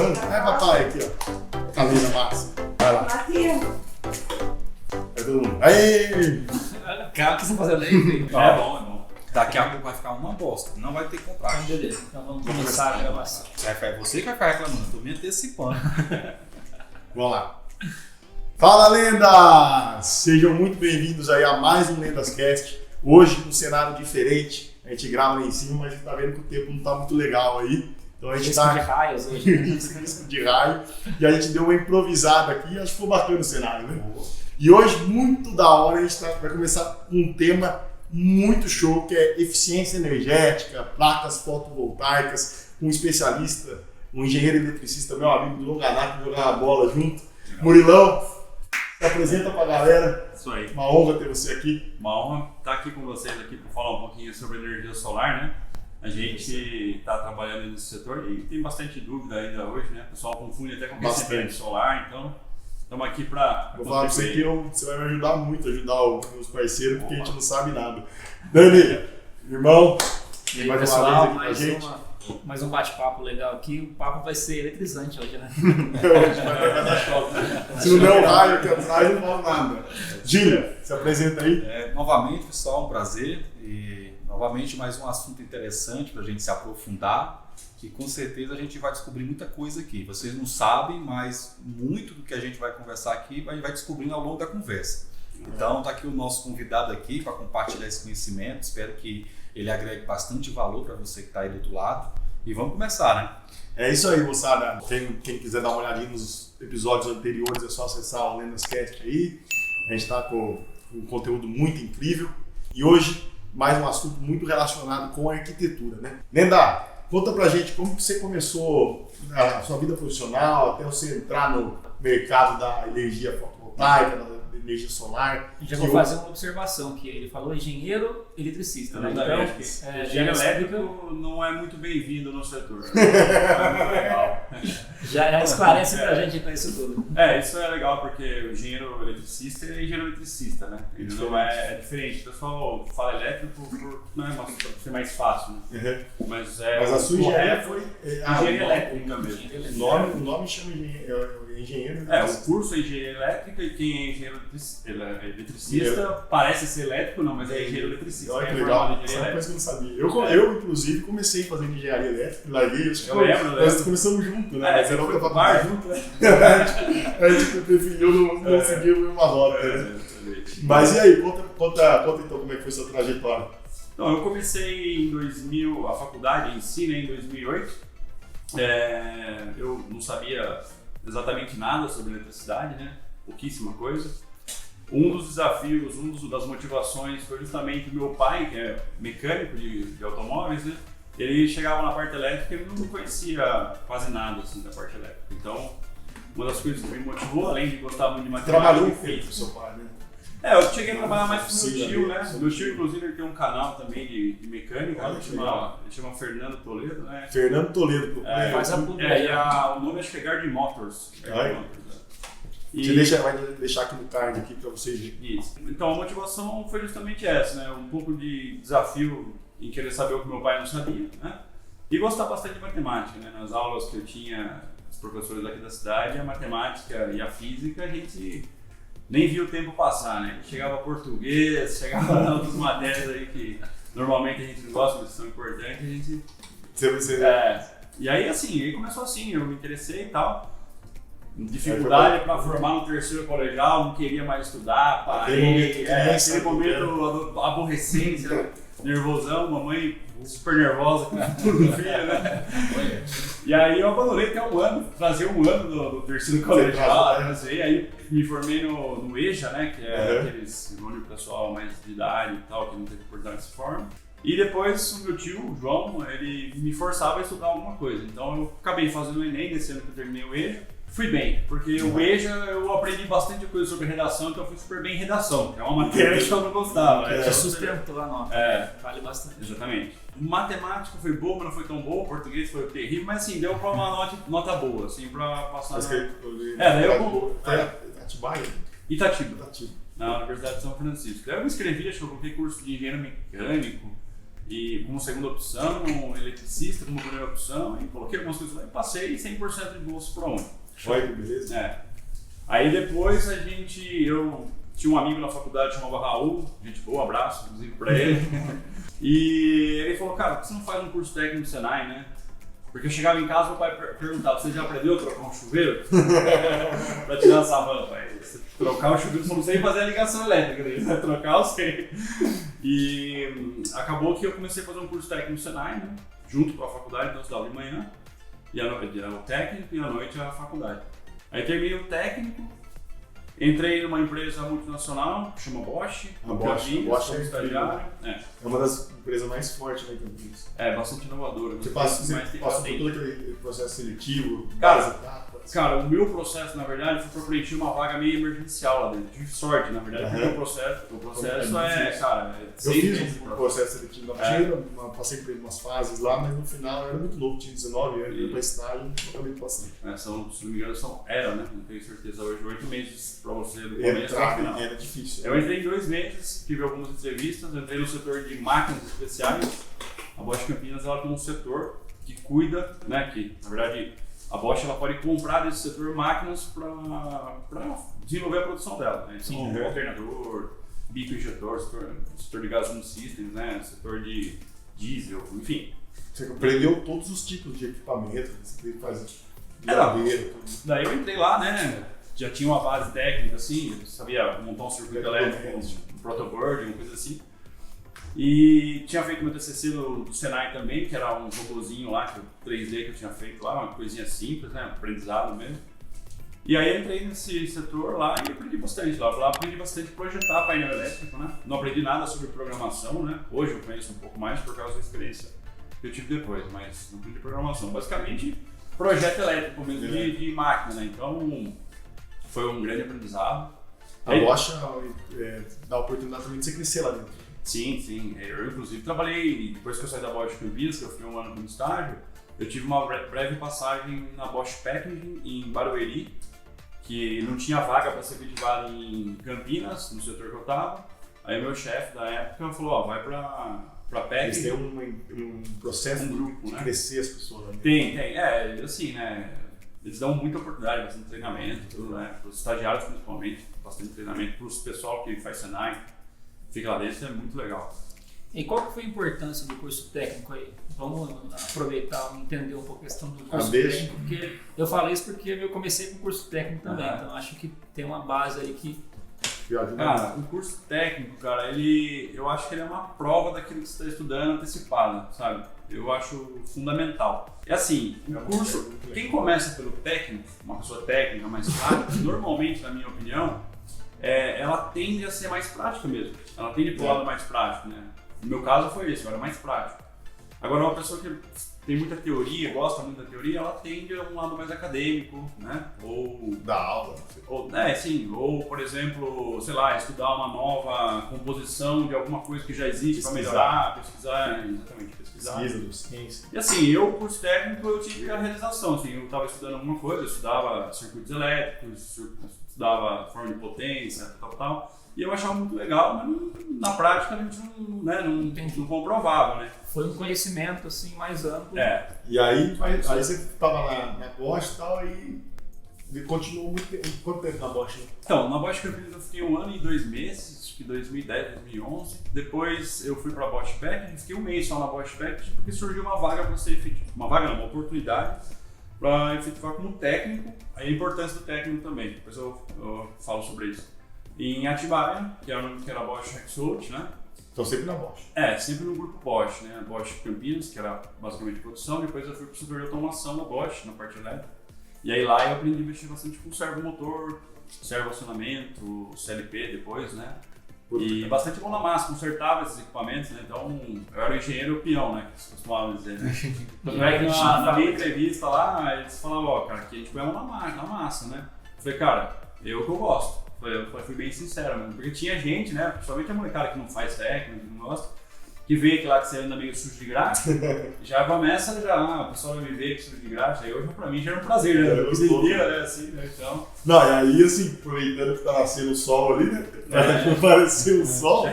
macarrão? É, papai, aqui, ó. Camisa massa. Vai lá. É todo mundo. Aí! Cara, o que você tá fazendo aí, filho? É bom. Daqui a pouco vai ficar uma bosta. Não vai ter contrato. Então, beleza. Então vamos começar a gravação. É você que vai ficar reclamando. Tô me antecipando. Vamos lá. Fala, lendas! Sejam muito bem-vindos aí a mais um LendasCast. Hoje, um cenário diferente. A gente grava lá em cima, mas a gente tá vendo que o tempo não tá muito legal aí. Então a gente Risco tá... de raios hoje. risco de raio. E a gente deu uma improvisada aqui. Acho que ficou bacana o cenário, né? E hoje, muito da hora, a gente vai começar com um tema muito show, que é eficiência energética, placas fotovoltaicas, com um especialista, um engenheiro eletricista, meu amigo do longa data, que jogava bola junto. Murilão, se apresenta pra galera. Isso aí. Uma honra ter você aqui. Uma honra estar aqui com vocês aqui para falar um pouquinho sobre energia solar, né? A gente está trabalhando nesse setor e tem bastante dúvida ainda hoje, né? O pessoal confunde até com aquecimento solar, então estamos aqui para... Vou falar pra você que você vai me ajudar muito, ajudar os meus parceiros, porque a gente não sabe nada. Dani, irmão, E aí, mais pessoal, uma vez aqui com a gente. mais um bate-papo legal aqui. O papo vai ser eletrizante hoje, né? Hoje vai dar choque. Se não der um raio aqui atrás, não falo nada. Gília, se apresenta aí. Novamente, pessoal, um prazer. E novamente mais um assunto interessante para a gente se aprofundar. Que com certeza a gente vai descobrir muita coisa aqui. Vocês não sabem, mas muito do que a gente vai conversar aqui a gente vai descobrindo ao longo da conversa. Então está aqui o nosso convidado aqui para compartilhar esse conhecimento. Espero que ele agregue bastante valor para você que está aí do outro lado. E vamos começar, né? É isso aí, moçada. Quem quiser dar uma olhadinha nos episódios anteriores, é só acessar o LendasCast aí. A gente está com um conteúdo muito incrível. E hoje, mais um assunto muito relacionado com a arquitetura, né? Lenda, conta pra gente como que você começou a sua vida profissional, até você entrar no mercado da energia fotovoltaica, da energia solar. Já vou fazer uma observação que ele falou engenheiro eletricista, né? Então, engenheiro elétrico não é muito bem-vindo no setor. É muito legal. já esclarece pra gente então isso tudo. Isso é legal porque o engenheiro eletricista é engenheiro eletricista, né? Ele não é diferente. O pessoal fala elétrico para ser mais fácil, né? Uhum. Mas a sua engenharia foi engenharia elétrica mesmo. O nome chama engenheiro. O curso é engenharia elétrica e quem é engenheiro eletricista parece ser elétrico, não, mas é engenheiro eletricista. Olha que legal, essa é uma coisa que eu não sabia. Eu, inclusive, comecei fazendo engenharia elétrica, larguei, nós começamos junto, né? Você foi pro bar junto, né? A gente preferiu não seguir a mesma rota, né? Mas e aí, conta então como é que foi sua trajetória. Então, eu comecei em 2000, a faculdade em si, né, em 2008. Eu não sabia exatamente nada sobre eletricidade, né? Pouquíssima coisa. Um dos desafios, das motivações foi justamente o meu pai, que é mecânico de automóveis, né? Ele chegava na parte elétrica e ele não conhecia quase nada assim, da parte elétrica. Então, uma das coisas que me motivou, além de gostar muito de matemática... Trabalhou feito com seu pai, né? Eu cheguei a trabalhar mais com meu tio, né? Meu tio, inclusive, ele tem um canal também de mecânica, ele chama Fernando Toledo, né? Fernando Toledo. Faz a publicidade. O nome acho que é Guard Motors. Você vai deixar aqui no card aqui para vocês verem. Isso. Então a motivação foi justamente essa, né? Um pouco de desafio em querer saber o que meu pai não sabia, né? E gostar bastante de matemática, né? Nas aulas que eu tinha, os professores aqui da cidade, a matemática e a física, a gente nem via o tempo passar, né? Chegava português, chegava outras matérias aí que normalmente a gente não gosta, mas são importantes, a gente... E aí assim, aí começou assim, eu me interessei e tal. Dificuldade para formar no terceiro colegial, não queria mais estudar, parei. Aquele momento aborrecência, nervosão, mamãe super nervosa com tudo filho, né? E aí eu abandonei até um ano, fazer um ano do terceiro colegial, aí me formei no EJA, né? Que é aqueles onde o pessoal mais de idade e tal, que não teve oportunidade de se formar. E depois o meu tio, o João, ele me forçava a estudar alguma coisa. Então eu acabei fazendo o Enem nesse ano que eu terminei o EJA. Fui bem, porque o EJA eu aprendi bastante coisa sobre redação, então eu fui super bem em redação, que é uma matéria que eu não gostava. Você sustentou a nota, vale bastante. Exatamente. Matemática foi boa, mas não foi tão boa, português foi terrível, mas assim, deu pra uma nota boa, assim, pra passar... Daí eu... Atibaia? Itatiba, na Universidade de São Francisco. Daí eu me inscrevi, acho que eu coloquei curso de engenheiro mecânico, E como segunda opção, eletricista como primeira opção, e coloquei algumas coisas lá e passei 100% de bolsa para um. Olha que beleza. Aí depois eu tinha um amigo na faculdade chamado Raul, gente boa, abraço inclusive para ele. E ele falou, cara, por que você não faz um curso técnico no Senai, né? Porque eu chegava em casa e meu pai perguntava, você já aprendeu a trocar um chuveiro? Pra tirar essa van, pai. Você trocar o chuveiro, só não sei fazer a ligação elétrica dele, né? Trocar eu sei. E acabou que eu comecei a fazer um curso técnico no Senai, né? Junto com a faculdade, então eu estudava de manhã, e o técnico, e à noite a faculdade. Aí terminei o técnico, entrei numa empresa multinacional, que chama Bosch. A Bosch como estagiário. É uma das empresas mais fortes da Campinas. Bastante inovadora. Você passou por todo aquele processo seletivo? Cara, o meu processo, na verdade, foi para preencher uma vaga meio emergencial lá dentro. Tive sorte, na verdade, porque o processo cara... Eu fiz um processo seletivo na China, passei por umas fases lá, mas no final eu era muito novo, tinha 19 anos, para estágio, acabei passando. Se não me engano, era, né? Não tenho certeza hoje, 8 meses para você do começo ao final. Era difícil. Eu entrei em 2 meses, tive algumas entrevistas, entrei no setor de máquinas especiais. A Bosch Campinas ela tem um setor que cuida, né? Que na verdade a Bosch ela pode comprar desse setor máquinas para desenvolver a produção dela. Né? Então, alternador, bico injetor, setor de gasoline systems, né? Setor de diesel, enfim. Você aprendeu todos os tipos de equipamento, você faz geladeira, tudo. Daí eu entrei lá, né? Já tinha uma base técnica, assim, eu sabia montar um circuito elétrico, um protoboard, uma coisa assim. E tinha feito meu TCC do Senai também, que era um robôzinho lá, 3D que eu tinha feito lá, uma coisinha simples, né? Aprendizado mesmo. E aí eu entrei nesse setor lá e aprendi bastante lá. Lá aprendi bastante a projetar painel elétrico, né? Não aprendi nada sobre programação, né? Hoje eu conheço um pouco mais por causa da experiência que eu tive depois, mas não aprendi programação. Basicamente, projeto elétrico mesmo de máquina, né? Então, foi um grande aprendizado. A Bosch dá a oportunidade também de você crescer lá dentro. Sim. Eu, inclusive, trabalhei, depois que eu saí da Bosch Campinas, que eu fui um ano como estágio, eu tive uma breve passagem na Bosch Packaging, em Barueri, que não tinha vaga para ser efetivado em Campinas, no setor que eu estava. Aí o meu chefe da época falou, vai para Packaging. Eles têm um processo grupo, de né? crescer as pessoas. Né? Tem. Assim, né? Eles dão muita oportunidade, bastante treinamento, tudo, né? Para os estagiários principalmente, bastante treinamento. Para o pessoal que faz Senai, fica lá dentro, é muito legal. E qual que foi a importância do curso técnico aí? Vamos aproveitar e entender um pouco a questão do curso técnico, porque eu falei isso porque eu comecei com curso técnico também, então acho que tem uma base aí que... Cara, o curso técnico, cara, eu acho que ele é uma prova daquilo que você está estudando antecipada, sabe? Eu acho fundamental. É assim, o curso, quem começa pelo técnico, uma pessoa técnica mais prática, normalmente, na minha opinião, ela tende a ser mais prática mesmo. Ela tende para o lado mais prático, né? No meu caso foi esse, eu era mais prático. Agora, uma pessoa que tem muita teoria, gosta muito da teoria, ela tende a um lado mais acadêmico, né? Ou da aula. Ou, por exemplo, sei lá, estudar uma nova composição de alguma coisa que já existe para melhorar, pesquisar. Pesquisa do ciência. E assim, eu, curso técnico, eu tive a realização, assim, eu estava estudando alguma coisa, eu estudava circuitos elétricos, estudava forma de potência, tal. E eu achava muito legal, mas na prática a gente não comprovava, né? Foi um conhecimento assim mais amplo. E aí você estava na Bosch e tal, e continuou muito tempo. Quanto tempo na Bosch? Né? Então, na Bosch Campinas eu fiquei 1 ano e 2 meses, acho que 2010, 2011. Depois eu fui para a Bosch Packaging, fiquei 1 mês só na Bosch Packaging, porque surgiu uma vaga para ser efetivo. Uma oportunidade para efetivar como técnico. Aí a importância do técnico também, depois eu falo sobre isso. Em Atibaia, que era a Bosch Rexroth, né? Então sempre na Bosch? Sempre no grupo Bosch, né? Bosch Campinas, que era basicamente produção, depois eu fui para o setor de automação da Bosch, na parte elétrica. E aí lá eu aprendi a mexer bastante com servomotor, servoacionamento, CLP depois, né? E bastante mão na massa, consertava esses equipamentos, né? Então eu era o engenheiro peão, né? Que eles costumavam dizer, né? Tanto é que na minha entrevista lá, eles falavam, cara, aqui a gente põe a mão na massa, né? Eu falei, cara, que eu gosto. Eu fui bem sincero, mano, porque tinha gente, né, principalmente a molecada que não faz técnico, que não gosta, que vê que lá que você anda meio sujo de graxa, já começa o pessoal vai me ver que sujo de graxa, aí hoje pra mim já era um prazer, né? Então... Não, e aí assim, aproveitando que tá nascendo o sol ali, né? Pra aparecer o sol,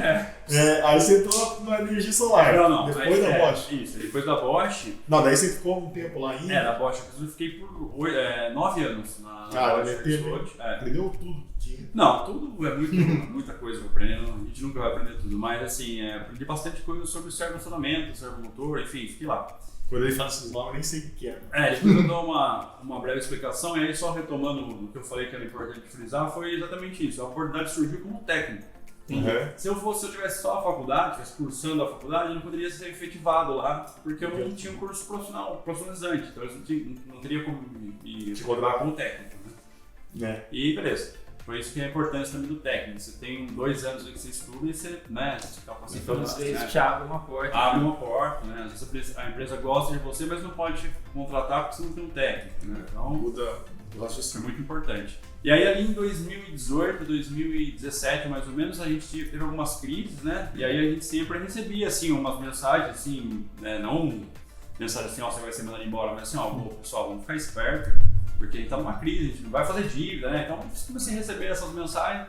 Aí você entrou na energia solar. Não. Depois da Bosch. Isso, depois da Bosch. Não, daí você ficou um tempo lá ainda. Na Bosch eu fiquei por 9 anos na Bosch. Aprendeu tudo. Não, tudo é muita coisa pra aprender. A gente nunca vai aprender tudo, mas assim, aprendi bastante coisa sobre o servoacionamento, servomotor, enfim, fiquei lá. Quando ele fala esses nomes, eu nem sei o que é. Depois eu dou uma breve explicação, e aí só retomando o que eu falei que era importante frisar, foi exatamente isso. A oportunidade surgiu como técnico. Se eu tivesse só a faculdade, estivesse cursando a faculdade, eu não poderia ser efetivado lá, porque eu não tinha um curso profissionalizante, então eu não teria como me colocar como técnico. Né? E beleza. Por isso que é a importância também do técnico. Você tem 2 anos que você estuda e você capacitando. Às vezes te abre uma porta. Abre uma porta, né? Às vezes a empresa gosta de você, mas não pode te contratar porque você não tem um técnico, né? Então, muda. Isso é muito importante. E aí ali em 2018, 2017 mais ou menos, a gente teve algumas crises, né? E aí a gente sempre recebia assim umas mensagens assim, né? Não mensagem assim, você vai ser mandado embora, mas assim, pessoal, vamos ficar esperto, porque a gente tá numa crise, a gente não vai fazer dívida, né? Então eu comecei a receber essas mensagens.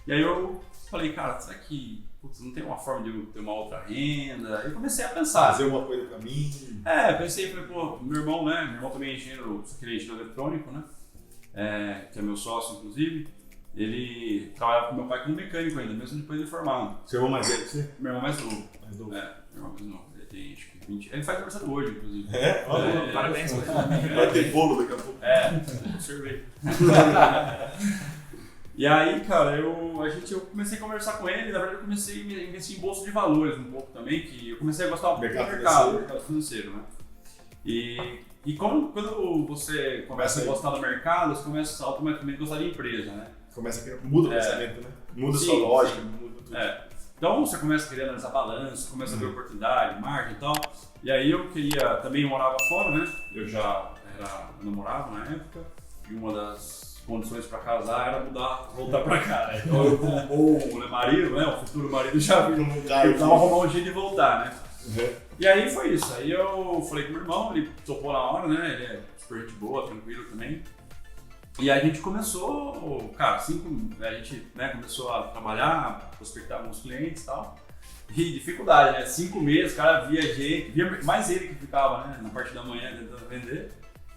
E aí eu falei, cara, será que não tem uma forma de eu ter uma outra renda? Aí eu comecei a pensar. Fazer uma coisa pra mim. Pensei, falei, meu irmão, né? Meu irmão também é engenheiro eletrônico, né? Que é meu sócio, inclusive. Ele trabalhava com meu pai como mecânico ainda, mesmo depois de formado. Seu irmão mais velho que você? Meu irmão mais novo. Meu irmão mais novo. Ele tem acho que 20. Ele faz aniversário hoje, inclusive. Parabéns. Vai ter bolo daqui a pouco. Sorvete. E aí, cara, eu comecei a conversar com ele, na verdade eu comecei a investir em bolsa de valores um pouco também, que eu comecei a gostar do mercado financeiro, né? E quando você começa a gostar do mercado, você começa a automaticamente gostar de empresa, né? Muda o pensamento, né? Muda a sua lógica, muda tudo. Então você começa a querer analisar balanço, começa a ver oportunidade, margem e tal. E aí eu também morava fora, né? Eu namorava na época, e uma das condições para casar era voltar para cá, né? Então eu como o marido, né? O futuro marido já viu um lugar e arrumar um jeito de voltar, né? E aí foi isso. Aí eu falei com meu irmão, ele topou na hora, né? Ele é super gente boa, tranquilo também. E aí a gente começou, cara, a gente começou a trabalhar, prospectar alguns clientes e tal. E dificuldade, né? 5 meses, o cara via mais ele que ficava, né? Na parte da manhã tentando vender.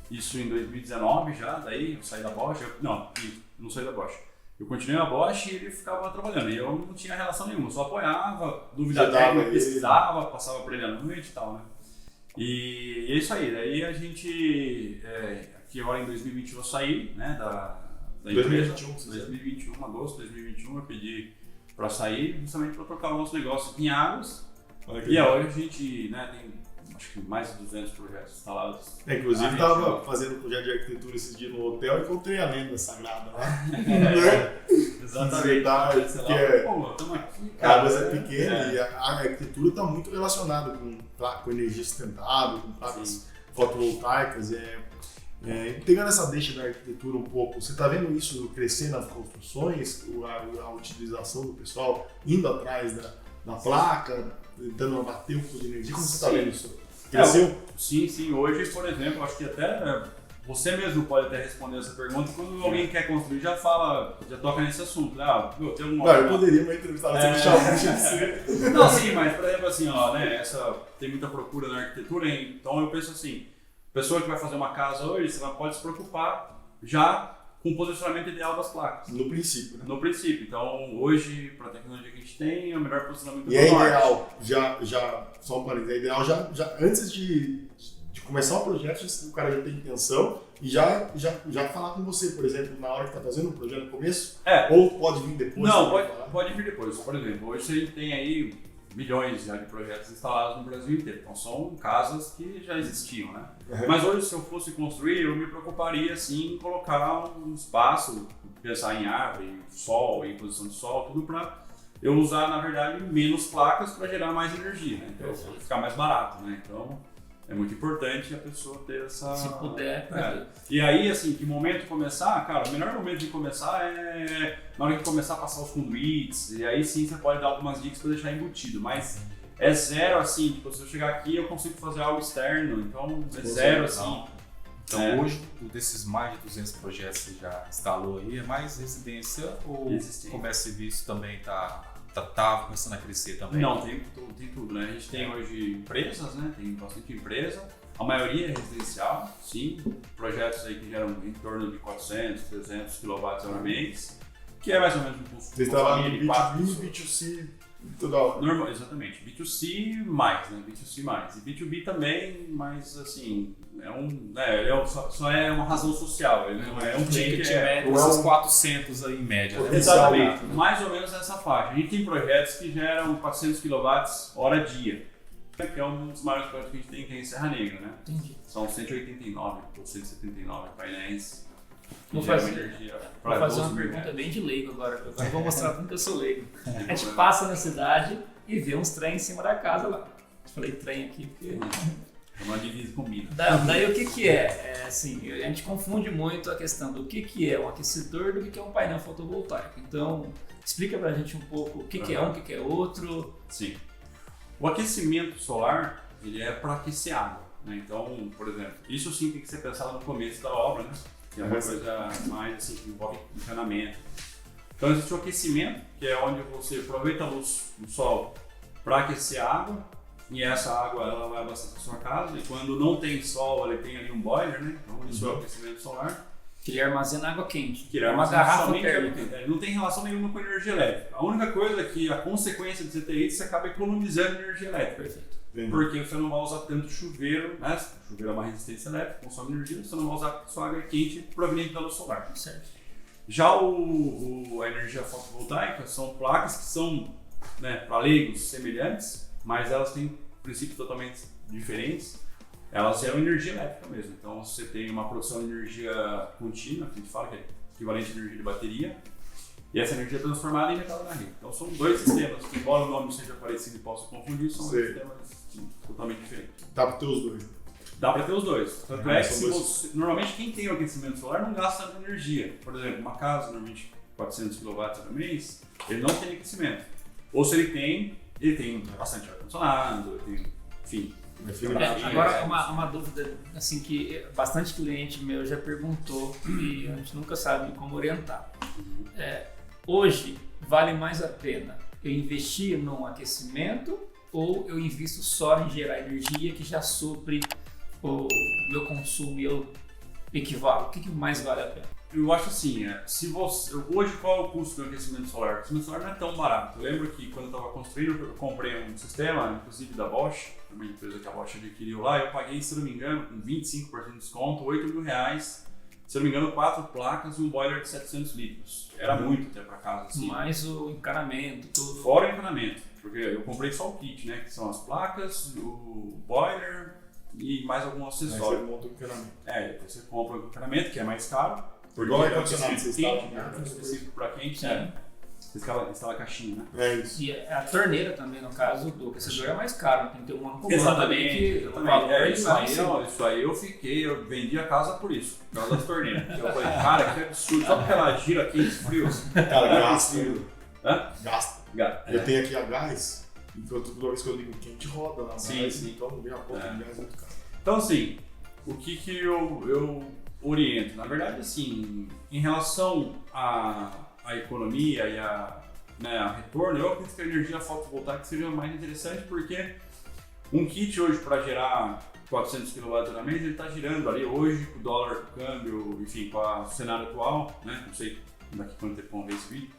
Isso em 2019 já, daí eu saí da Bosch, não saí da Bosch. Eu continuei na Bosch e ele ficava trabalhando, e eu não tinha relação nenhuma, só apoiava, dúvida técnica, pesquisava, passava por ele à noite e tal, né? E é isso aí, daí a gente, aqui agora em 2021 eu saí, né, da empresa. 2021, agosto de 2021 eu pedi para sair, justamente para tocar o nosso negócio aqui em Águas. E hoje a gente, né, tem acho que mais de 200 projetos instalados. Inclusive, estava fazendo um projeto de arquitetura esses dias no hotel e encontrei a lenda sagrada lá. Exatamente. Águas é pequena e a arquitetura está muito relacionada com energia sustentável, com placas fotovoltaicas. Pegando essa deixa da arquitetura um pouco, você está vendo isso crescer nas construções, a utilização do pessoal indo atrás da placa, tentando abater um pouco de energia? Como você está vendo isso? Cresceu? Sim. Hoje, por exemplo, acho que até você mesmo pode até responder essa pergunta. Quando alguém quer construir, já toca nesse assunto. Tem eu poderia me entrevistar, você me chamar. Não, sim, mas por exemplo assim, tem muita procura na arquitetura, então eu penso assim, a pessoa que vai fazer uma casa hoje, ela pode se preocupar já com o posicionamento ideal das placas. No princípio, né? No princípio. Então, hoje, para a tecnologia que a gente tem, é o melhor posicionamento do norte. E é ideal, só um parênteses, é ideal já antes de começar o projeto, o cara já tem intenção e já falar com você, por exemplo, na hora que está fazendo o projeto no começo? Ou pode vir depois? Não, pode vir depois. Por exemplo, hoje a gente tem aí milhões já de projetos instalados no Brasil inteiro. Então são casas que já existiam, né? Mas hoje, se eu fosse construir, eu me preocuparia assim em colocar um espaço, pensar em árvore, em sol, em posição de sol, tudo para eu usar, na verdade, menos placas para gerar mais energia, né? Então ficar mais barato, né? Então é muito importante a pessoa ter essa... Se puder. E aí, assim, que momento começar? Cara, o melhor momento de começar é na hora que começar a passar os conduítes, e aí sim você pode dar algumas dicas para deixar embutido, mas é zero, assim, tipo, se eu chegar aqui eu consigo fazer algo externo, então é zero, assim. Então hoje, desses mais de 200 projetos que você já instalou aí, é mais residência ou comércio e serviço também está tá começando a crescer também? Não, tem tudo, né? A gente tem hoje empresas, né? Tem bastante empresa. A maioria é residencial, sim. Projetos aí que geram em torno de 400, 300 kWh mês, que é mais ou menos um custo. Vocês trabalham no B2B, B2C, toda hora. Normal, exatamente. B2C mais, né? B2C mais. E B2B também, mas assim, só é uma razão social. Ele não é um cliente ticket médio, esses 400 aí em média. Né? Exatamente. Mais ou menos nessa faixa. A gente tem projetos que geram 400 kWh dia. Que é um dos maiores projetos que a gente tem, que é em Serra Negra, né? Entendi. São 189 ou 179 painéis. Vou fazer uma pergunta bem de leigo agora. Eu vou mostrar como que eu sou leigo. A gente passa na cidade e vê uns trem em cima da casa lá. Falei trem aqui porque... É uma divisa comigo. Daí o que é? Assim, a gente confunde muito a questão do que é um aquecedor do que é um painel fotovoltaico. Então, explica pra gente um pouco o que é um, o que é outro. Sim. O aquecimento solar, ele é para aquecer água, né? Então, por exemplo, isso sim tem que ser pensado no começo da obra, né? Que é uma coisa mais assim, que envolve encanamento. Então existe o aquecimento, que é onde você aproveita a luz do sol para aquecer a água, e essa água ela vai abastecer a sua casa, e quando não tem sol, ele tem ali um boiler, né? Então isso é o aquecimento solar. Que ele armazena água quente. Que ele uma garrafa térmica. Ele não tem relação nenhuma com energia elétrica. A única coisa é que a consequência de você ter isso, você acaba economizando energia elétrica. Perfeito. Porque você não vai usar tanto chuveiro, né? O chuveiro é uma resistência elétrica, consome energia, você não vai usar sua água quente proveniente da luz solar. Certo. Já a energia fotovoltaica são placas que são, né, para leigos semelhantes, mas elas têm princípios totalmente diferentes. Elas geram energia elétrica mesmo. Então você tem uma produção de energia contínua, que a gente fala que é equivalente à energia de bateria, e essa energia é transformada em metal na rede. Então são dois sistemas que, embora o nome seja parecido e possa confundir, são dois sistemas totalmente diferentes. Dá para ter os dois? Dá para ter os dois. Tanto é que normalmente quem tem o aquecimento solar não gasta tanta energia. Por exemplo, uma casa, normalmente 400 kW por mês, ele não tem aquecimento. Ou se ele tem bastante ar-condicionado, enfim. Agora, uma dúvida assim, que bastante cliente meu já perguntou e a gente nunca sabe como orientar. Hoje, vale mais a pena eu investir num aquecimento ou eu invisto só em gerar energia que já supre o meu consumo e eu equivalo? O que mais vale a pena? Eu acho assim, hoje qual é o custo do aquecimento solar? O aquecimento solar não é tão barato. Eu lembro que quando eu estava construindo, eu comprei um sistema, inclusive da Bosch, uma empresa que a Bosch adquiriu lá, eu paguei, se não me engano, com 25% de desconto, R$8.000, se não me engano, 4 placas e um boiler de 700 litros. Era muito até para casa. Assim. Mais o encanamento, tudo. Fora o encanamento, porque eu comprei só o kit, né? Que são as placas, o boiler e mais algum acessório. Aí você monta o encanamento. Depois você compra o encanamento, que é mais caro. Igual o ar-condicionado você quente, específico para quente, né? Você instala a caixinha, né? É isso. E a torneira também, no caso do aquecedor, é mais caro, tem que ter um ano comum Exatamente. também. Isso aí eu vendi a casa por isso, por causa das torneiras. Eu falei, cara, que absurdo, só porque ela gira quente e frio. Cara, gasta. Gasta. Eu É. tenho aqui a gás, então toda vez que eu ligo quente roda lá. Sim. Então vem a ponta de gás muito caro. Então assim, o que eu oriento? Na verdade, assim, em relação à economia e a retorno, eu acredito que a energia fotovoltaica seja mais interessante porque um kit hoje para gerar 400 kW mês, ele está girando ali hoje com o dólar, com o câmbio, enfim, com o cenário atual, né? Não sei daqui quanto tempo vão ver esse vídeo,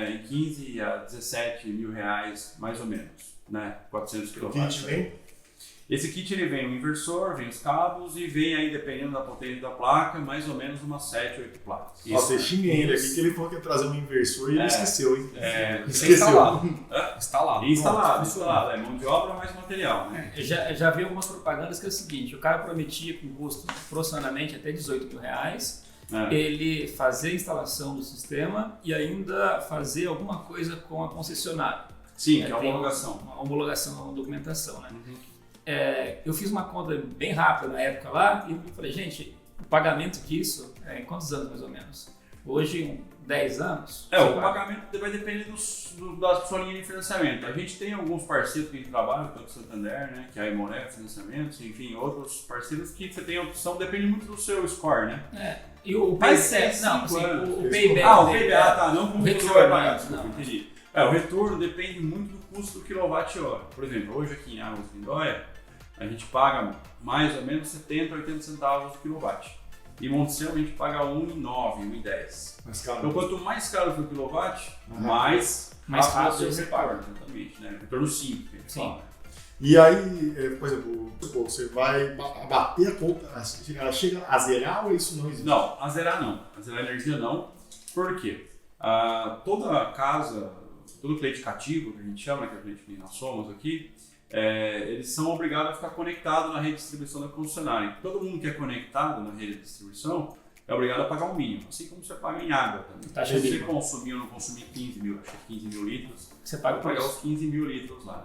em 15 a 17 mil reais mais ou menos, né? 400 kW. O kit vem? Esse kit ele vem o inversor, vem os cabos e vem aí, dependendo da potência da placa, mais ou menos umas 7, 8 placas. Nossa, eu xinguei ele aqui que ele falou que ia trazer um inversor e ele esqueceu, hein? Esqueceu. Instalado. É mão de obra mais material, né? Já vi algumas propagandas que é o seguinte, o cara prometia com custo aproximadamente até 18 mil reais, ele fazer a instalação do sistema e ainda fazer alguma coisa com a concessionária. Sim, que é a homologação. Uma homologação, uma documentação, né? Eu fiz uma conta bem rápida na época lá e falei, gente, o pagamento disso é em quantos anos mais ou menos? Hoje, 10 anos? O pagamento vai depender da sua linha de financiamento. A gente tem alguns parceiros que a gente trabalha, tanto o Santander, né, que é a Imoré Financiamentos, enfim, outros parceiros que você tem a opção, depende muito do seu score, né? E o payback? Não, assim, o payback. O payback, não como você vai pagar, não. entendi. O retorno depende muito do custo do quilowatt-hora. Por exemplo, hoje aqui em Águas de Lindóia, a gente paga mais ou menos 70, 80 centavos por quilowatt. Em Monte Sião a gente paga 1,9, 1,10. Então quanto mais caro for o quilowatt, mais rápido você paga. Exatamente, né? Retorno simples, que a gente fala. E aí, por exemplo, você vai bater a conta, ela chega a zerar ou isso não existe? Não, a zerar não. A zerar energia não. Por quê? Toda casa, todo cliente cativo, que a gente chama, que a gente que nós somos aqui, eles são obrigados a ficar conectados na rede de distribuição da concessionária. Todo mundo que é conectado na rede de distribuição é obrigado a pagar um mínimo, assim como você paga em água também. Se você consumir ou não consumir 15 mil litros, você paga pagar os 15 mil litros lá, né?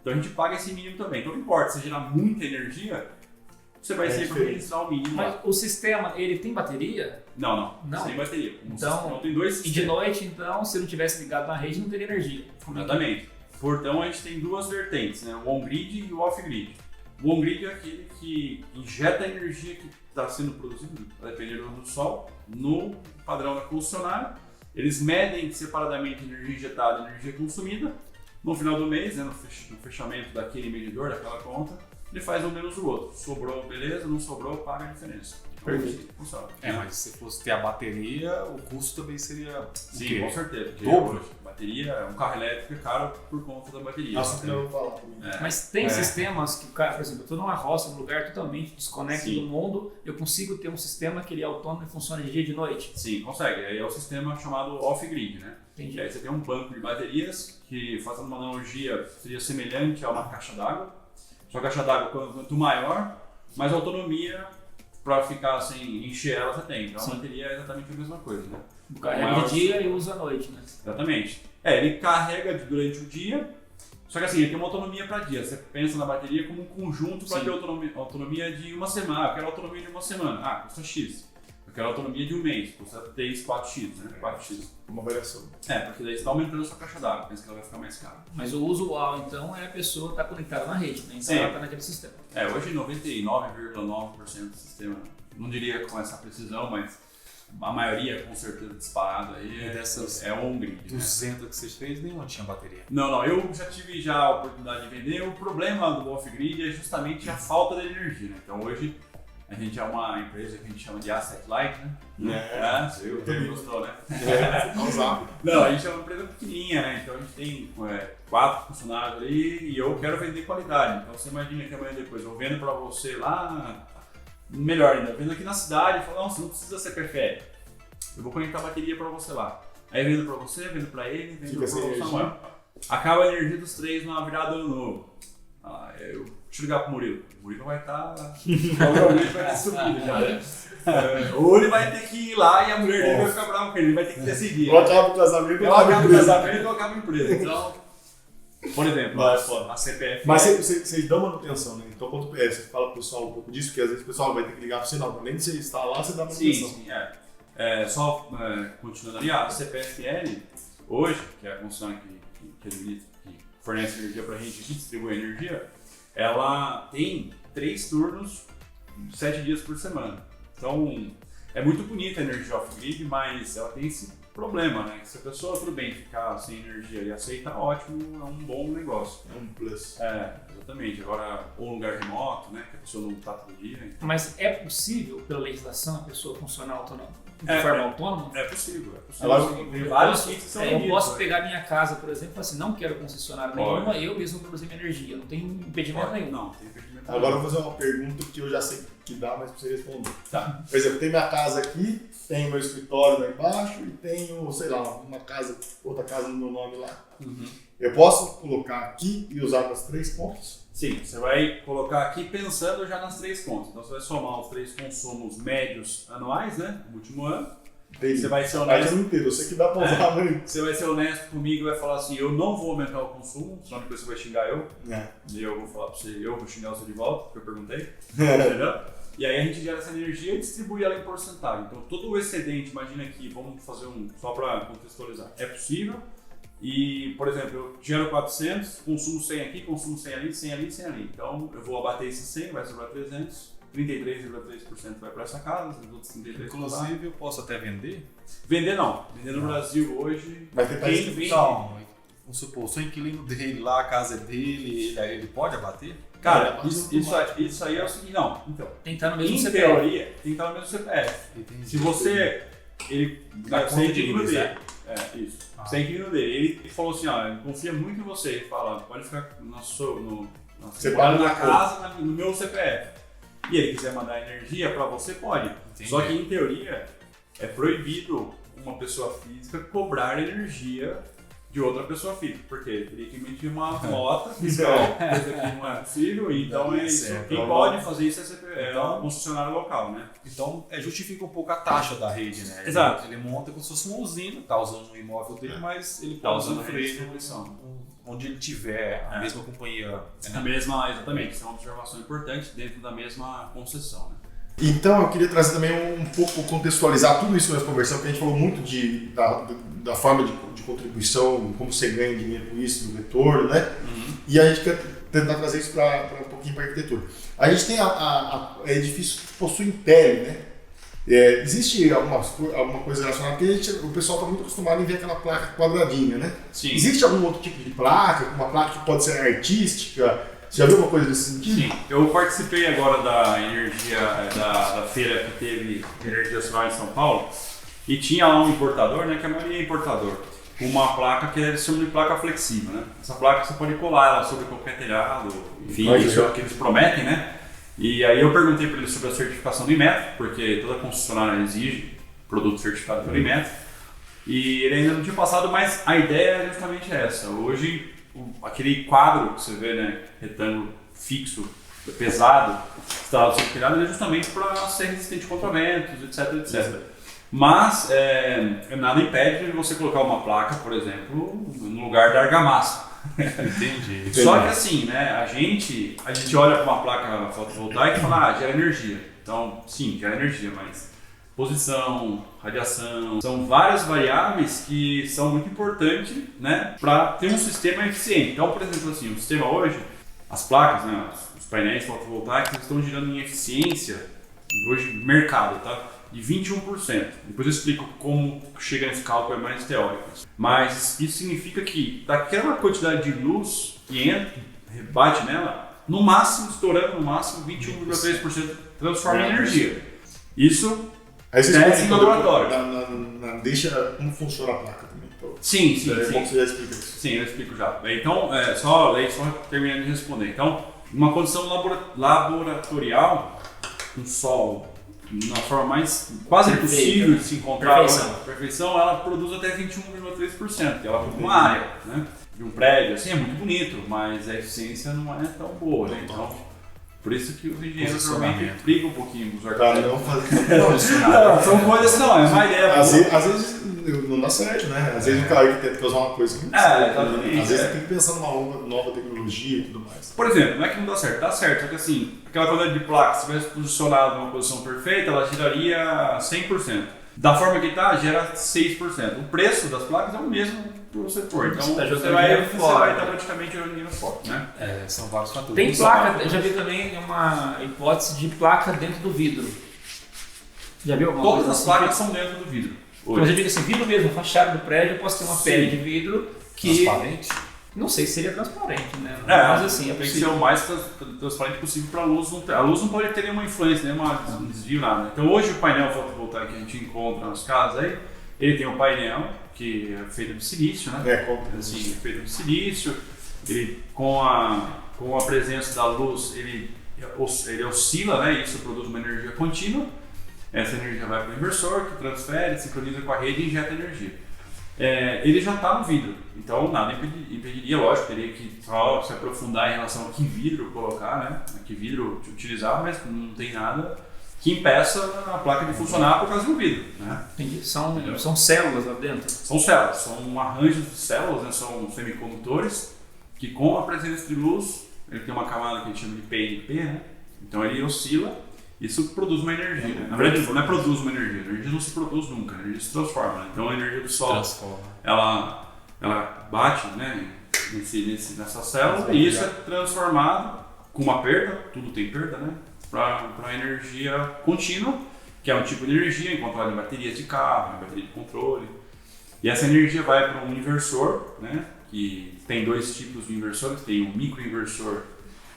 Então a gente paga esse mínimo também. Então não importa, se gerar muita energia, você vai sempre registrar o mínimo. Mas o sistema, ele tem bateria? Não. Sem bateria. Então, tem dois sistemas. E de noite, então, se não tivesse ligado na rede, não teria energia. Exatamente. Portanto, a gente tem duas vertentes, né? O on-grid e o off-grid. O on-grid é aquele que injeta a energia que está sendo produzida, dependendo do sol, no padrão da concessionária. Eles medem separadamente a energia injetada e a energia consumida. No final do mês, né, no fechamento daquele medidor, daquela conta, ele faz um menos o outro. Sobrou, beleza, não sobrou, paga a diferença. Perfeito. Funciona. Mas se fosse ter a bateria, o custo também seria... Sim, com certeza. Dobro. Bateria, um carro elétrico é caro por conta da bateria. Nossa, que eu vou falar também. Mas tem sistemas que o cara, por exemplo, eu estou numa roça, num lugar totalmente desconectado do mundo, eu consigo ter um sistema que ele é autônomo e funciona de dia e de noite? Sim, consegue. Aí é o sistema chamado off-grid, né? Entendi. Aí você tem um banco de baterias que, fazendo uma analogia, seria semelhante a uma caixa d'água. Só a caixa d'água, quanto maior, mais autonomia para ficar sem encher ela você tem. Então a bateria é exatamente a mesma coisa, né? Carrega de dia e usa à noite, né? Exatamente. Ele carrega durante o dia, só que assim, ele tem uma autonomia para dia. Você pensa na bateria como um conjunto para ter autonomia de uma semana. Eu quero autonomia de uma semana. Custa X. Eu quero autonomia de um mês. Custa 3, 4X, né? 4X. Uma variação. Porque daí você está aumentando a sua caixa d'água. Pensa que ela vai ficar mais cara. Mas o usual, então, é a pessoa estar conectada na rede, né? Então ela está naquele sistema. Hoje 99,9% do sistema, não diria com essa precisão, mas a maioria com certeza disparado aí é on-grid. 200 que vocês fez, nenhuma tinha bateria. Não, eu já tive a oportunidade de vender. O problema do off-grid é justamente a falta de energia, né? Então hoje a gente é uma empresa que a gente chama de asset light, né? Você gostou, né? Não, a gente é uma empresa pequenininha, né? Então a gente tem 4 funcionários ali e eu quero vender qualidade. Então você imagina que amanhã depois eu vendo para você lá, melhor ainda, vendo aqui na cidade e falo, não, você não precisa ser perfeito. Eu vou conectar a bateria para você lá. Aí vendo para você, vendo para ele, vendo para o Samuel. Acaba a energia dos 3 na virada do ano novo. Deixa eu ligar pro Murilo. O Murilo vai estar. O Murilo vai ter subido já, né? Ou ele vai ter que ir lá e a mulher dele vai ficar brava com ele. Ele vai ter que decidir. Ou acaba o casamento ou acaba o casamento ou acaba a empresa. Então, por exemplo, a CPF. Mas vocês dão manutenção, né? Então, quando você fala pro pessoal um pouco disso, porque às vezes o pessoal vai ter que ligar pra você, não. Além de você estar lá, você dá manutenção. Sim. Só continuando ali, a CPFL, hoje, que é a concessionária que fornece energia pra gente, que distribui energia, ela tem 3 turnos, 7 dias por semana. Então, é muito bonita a energia off-grid, mas ela tem esse problema, né? Se a pessoa, tudo bem, ficar sem energia e aceita, ótimo, é um bom negócio. É um plus. Exatamente. Agora, ou um lugar remoto, né? Que a pessoa não está todo dia. Então... Mas é possível, pela legislação, a pessoa funcionar de forma autônoma? É possível. Tem vários kits que são eu posso pegar minha casa, por exemplo, e falar assim, não quero concessionária nenhuma, eu mesmo produzir minha energia. Não tem impedimento nenhum. Não, tem impedimento nenhum. Agora eu vou fazer uma pergunta que eu já sei que dá, mas pra você responder. Tá. Por exemplo, tem minha casa aqui, tem meu escritório lá embaixo e tenho, sei lá, outra casa no meu nome lá. Uhum. Eu posso colocar aqui e usar nas 3 pontos? Sim, você vai colocar aqui pensando já nas 3 contas. Então você vai somar os 3 consumos médios anuais, né? No último ano. Entendi. Você vai ser honesto. Eu não entendo, eu sei que dá pra usar, né? Você vai ser honesto comigo e vai falar assim, eu não vou aumentar o consumo, senão depois você vai xingar eu. E eu vou falar pra você, eu vou xingar você de volta, porque eu perguntei. Entendeu? E aí a gente gera essa energia e distribui ela em porcentagem. Então todo o excedente, imagina aqui, vamos fazer só para contextualizar, é possível. E, por exemplo, eu gero 400, consumo 100 aqui, consumo 100 ali, 100 ali, 100 ali. Então eu vou abater esses 100, vai sobrar 300, 33,3% vai para essa casa, os outros 33%. Inclusive eu posso até vender? Vender não. Vender no Brasil hoje, Vai ter quem vende... vamos supor, sou inquilino dele lá, a casa é dele, ele pode abater? Cara, isso aí é o seguinte, não, então. Tem que estar no mesmo Em CPF. teoria, tem que estar no mesmo CPF. Entendi. Se você. Ele Dá você é conta de inquilino eles, dele. né? Isso. Você é inquilino dele. Ele falou assim, ó, ele confia muito em você. Ele fala, pode ficar Você mora paga na na casa, no meu CPF. E ele quiser mandar energia pra você, pode. Entendi. Só que em teoria é proibido uma pessoa física cobrar energia de outra pessoa física, porque teria que emitir uma nota fiscal, coisa que não é possível, então é isso. certo. Quem pode fazer isso é Então, um concessionário local, né? Então, justifica um pouco a taxa da rede, né? Exato. Ele monta como se fosse uma usina, tá usando um imóvel dele, mas ele Tá pode usando a sofrer distribuição. onde ele tiver a mesma companhia. A mesma, exatamente, isso é uma observação importante dentro da mesma concessão, né? Então eu queria trazer também um pouco, contextualizar tudo isso que nós conversamos, porque a gente falou muito da forma de contribuição, como você ganha dinheiro com isso, do retorno, né? E a gente quer tentar trazer isso para um pouquinho para a arquitetura. A gente tem edifícios que possuem pele, né? Existe alguma coisa relacionada, porque o pessoal está muito acostumado em ver aquela placa quadradinha, né? Sim. Existe algum outro tipo de placa, uma placa que pode ser artística? Você já viu alguma coisa desse sentido? Sim, eu participei agora da energia, da feira que teve de energia solar em São Paulo e tinha lá um importador, né, que a maioria é importador, com uma placa que eles chamam de placa flexível, né? Essa placa você pode colar ela sobre qualquer telhado, enfim, isso é o que eles prometem, né? E aí eu perguntei para eles sobre a certificação do Inmetro, porque toda concessionária exige produto certificado pelo Inmetro, e ele ainda não tinha passado, mas a ideia é justamente essa. Hoje, aquele quadro que você vê, né, retângulo fixo, pesado, instalado sobre o telhado, ele é justamente para ser resistente contra ventos, etc, etc. Mas nada impede de você colocar uma placa, por exemplo, no lugar da argamassa. Entendi. Só que assim, né, a gente olha para uma placa fotovoltaica e fala, gera energia. Então, sim, gera energia, mas posição, radiação, são várias variáveis que são muito importantes, né, para ter um sistema eficiente. Então, por exemplo, assim, o sistema hoje, as placas, né, os painéis fotovoltaicos estão girando em eficiência, hoje, mercado, tá? De 21%. Depois eu explico como chega nesse cálculo, é mais teórico. Mas isso significa que daquela quantidade de luz que entra, rebate nela, no máximo, estourando no máximo, 21,3% transforma em energia. Isso aí você teste em laboratório. Deixa como funciona a placa também. Então, Sim. É bom que você já explica isso. Sim, eu explico já. Então, só terminando de responder. Então, uma condição laboratorial, com sol, na forma mais quase impossível de se encontrar, perfeição, ela produz até 21,3%, que ela ocupa uma área, né, de um prédio, assim, é muito bonito, mas a eficiência não é tão boa, né? Então, por isso que os engenheiros normalmente brigam um pouquinho com os arquitetos. São coisas que não, é uma ideia. Às vezes não dá certo, né? Às vezes o arquiteto quer usar uma coisa que não exatamente. Às vezes tem que pensar numa nova tecnologia e tudo mais. Por exemplo, não é que não dá certo, só que assim, aquela quantidade de placa, se tivesse posicionado numa posição perfeita, ela geraria 100%. Da forma que está, gera 6%. O preço das placas é o mesmo para você pôr. Então você vai estar praticamente jogando fora, né? São vários fatores. Tem placa, eu já vi também uma hipótese de placa dentro do vidro. Já viu alguma coisa? Todas as placas são dentro do vidro. Mas eu digo assim, vidro mesmo, fachada do prédio, eu posso ter uma pele de vidro que... Transparente? Não sei se seria transparente, né? Mas assim, tem que ser o mais transparente possível para a luz. A luz não pode ter nenhuma influência, nenhum desvio, nada. Então hoje o painel fotovoltaico que a gente encontra nas casas aí, ele tem um painel que é feito de silício, né? Assim, feito de silício. Ele, com a presença da luz, ele oscila, né? Isso produz uma energia contínua. Essa energia vai para o inversor, que transfere, sincroniza com a rede e injeta energia. Ele já está no vidro, então nada impediria, lógico, teria que só se aprofundar em relação a que vidro colocar, né? A que vidro utilizar, mas não tem nada que impeça a placa de funcionar por causa do vidro, né? Entendi. São células lá dentro? São células, são um arranjo de células, né? São semicondutores que, com a presença de luz, ele tem uma camada que a gente chama de PNP, né? Então ele oscila. Isso produz uma energia, né? Na verdade, não é produz uma energia. A energia não se produz nunca, a energia se transforma, né? Então a energia do sol, ela bate, né, nessa célula e isso é transformado com uma perda, tudo tem perda, né? Para energia contínua, que é um tipo de energia encontrada em baterias de carro, em bateria de controle. E essa energia vai para um inversor, né, que tem dois tipos de inversores, tem o microinversor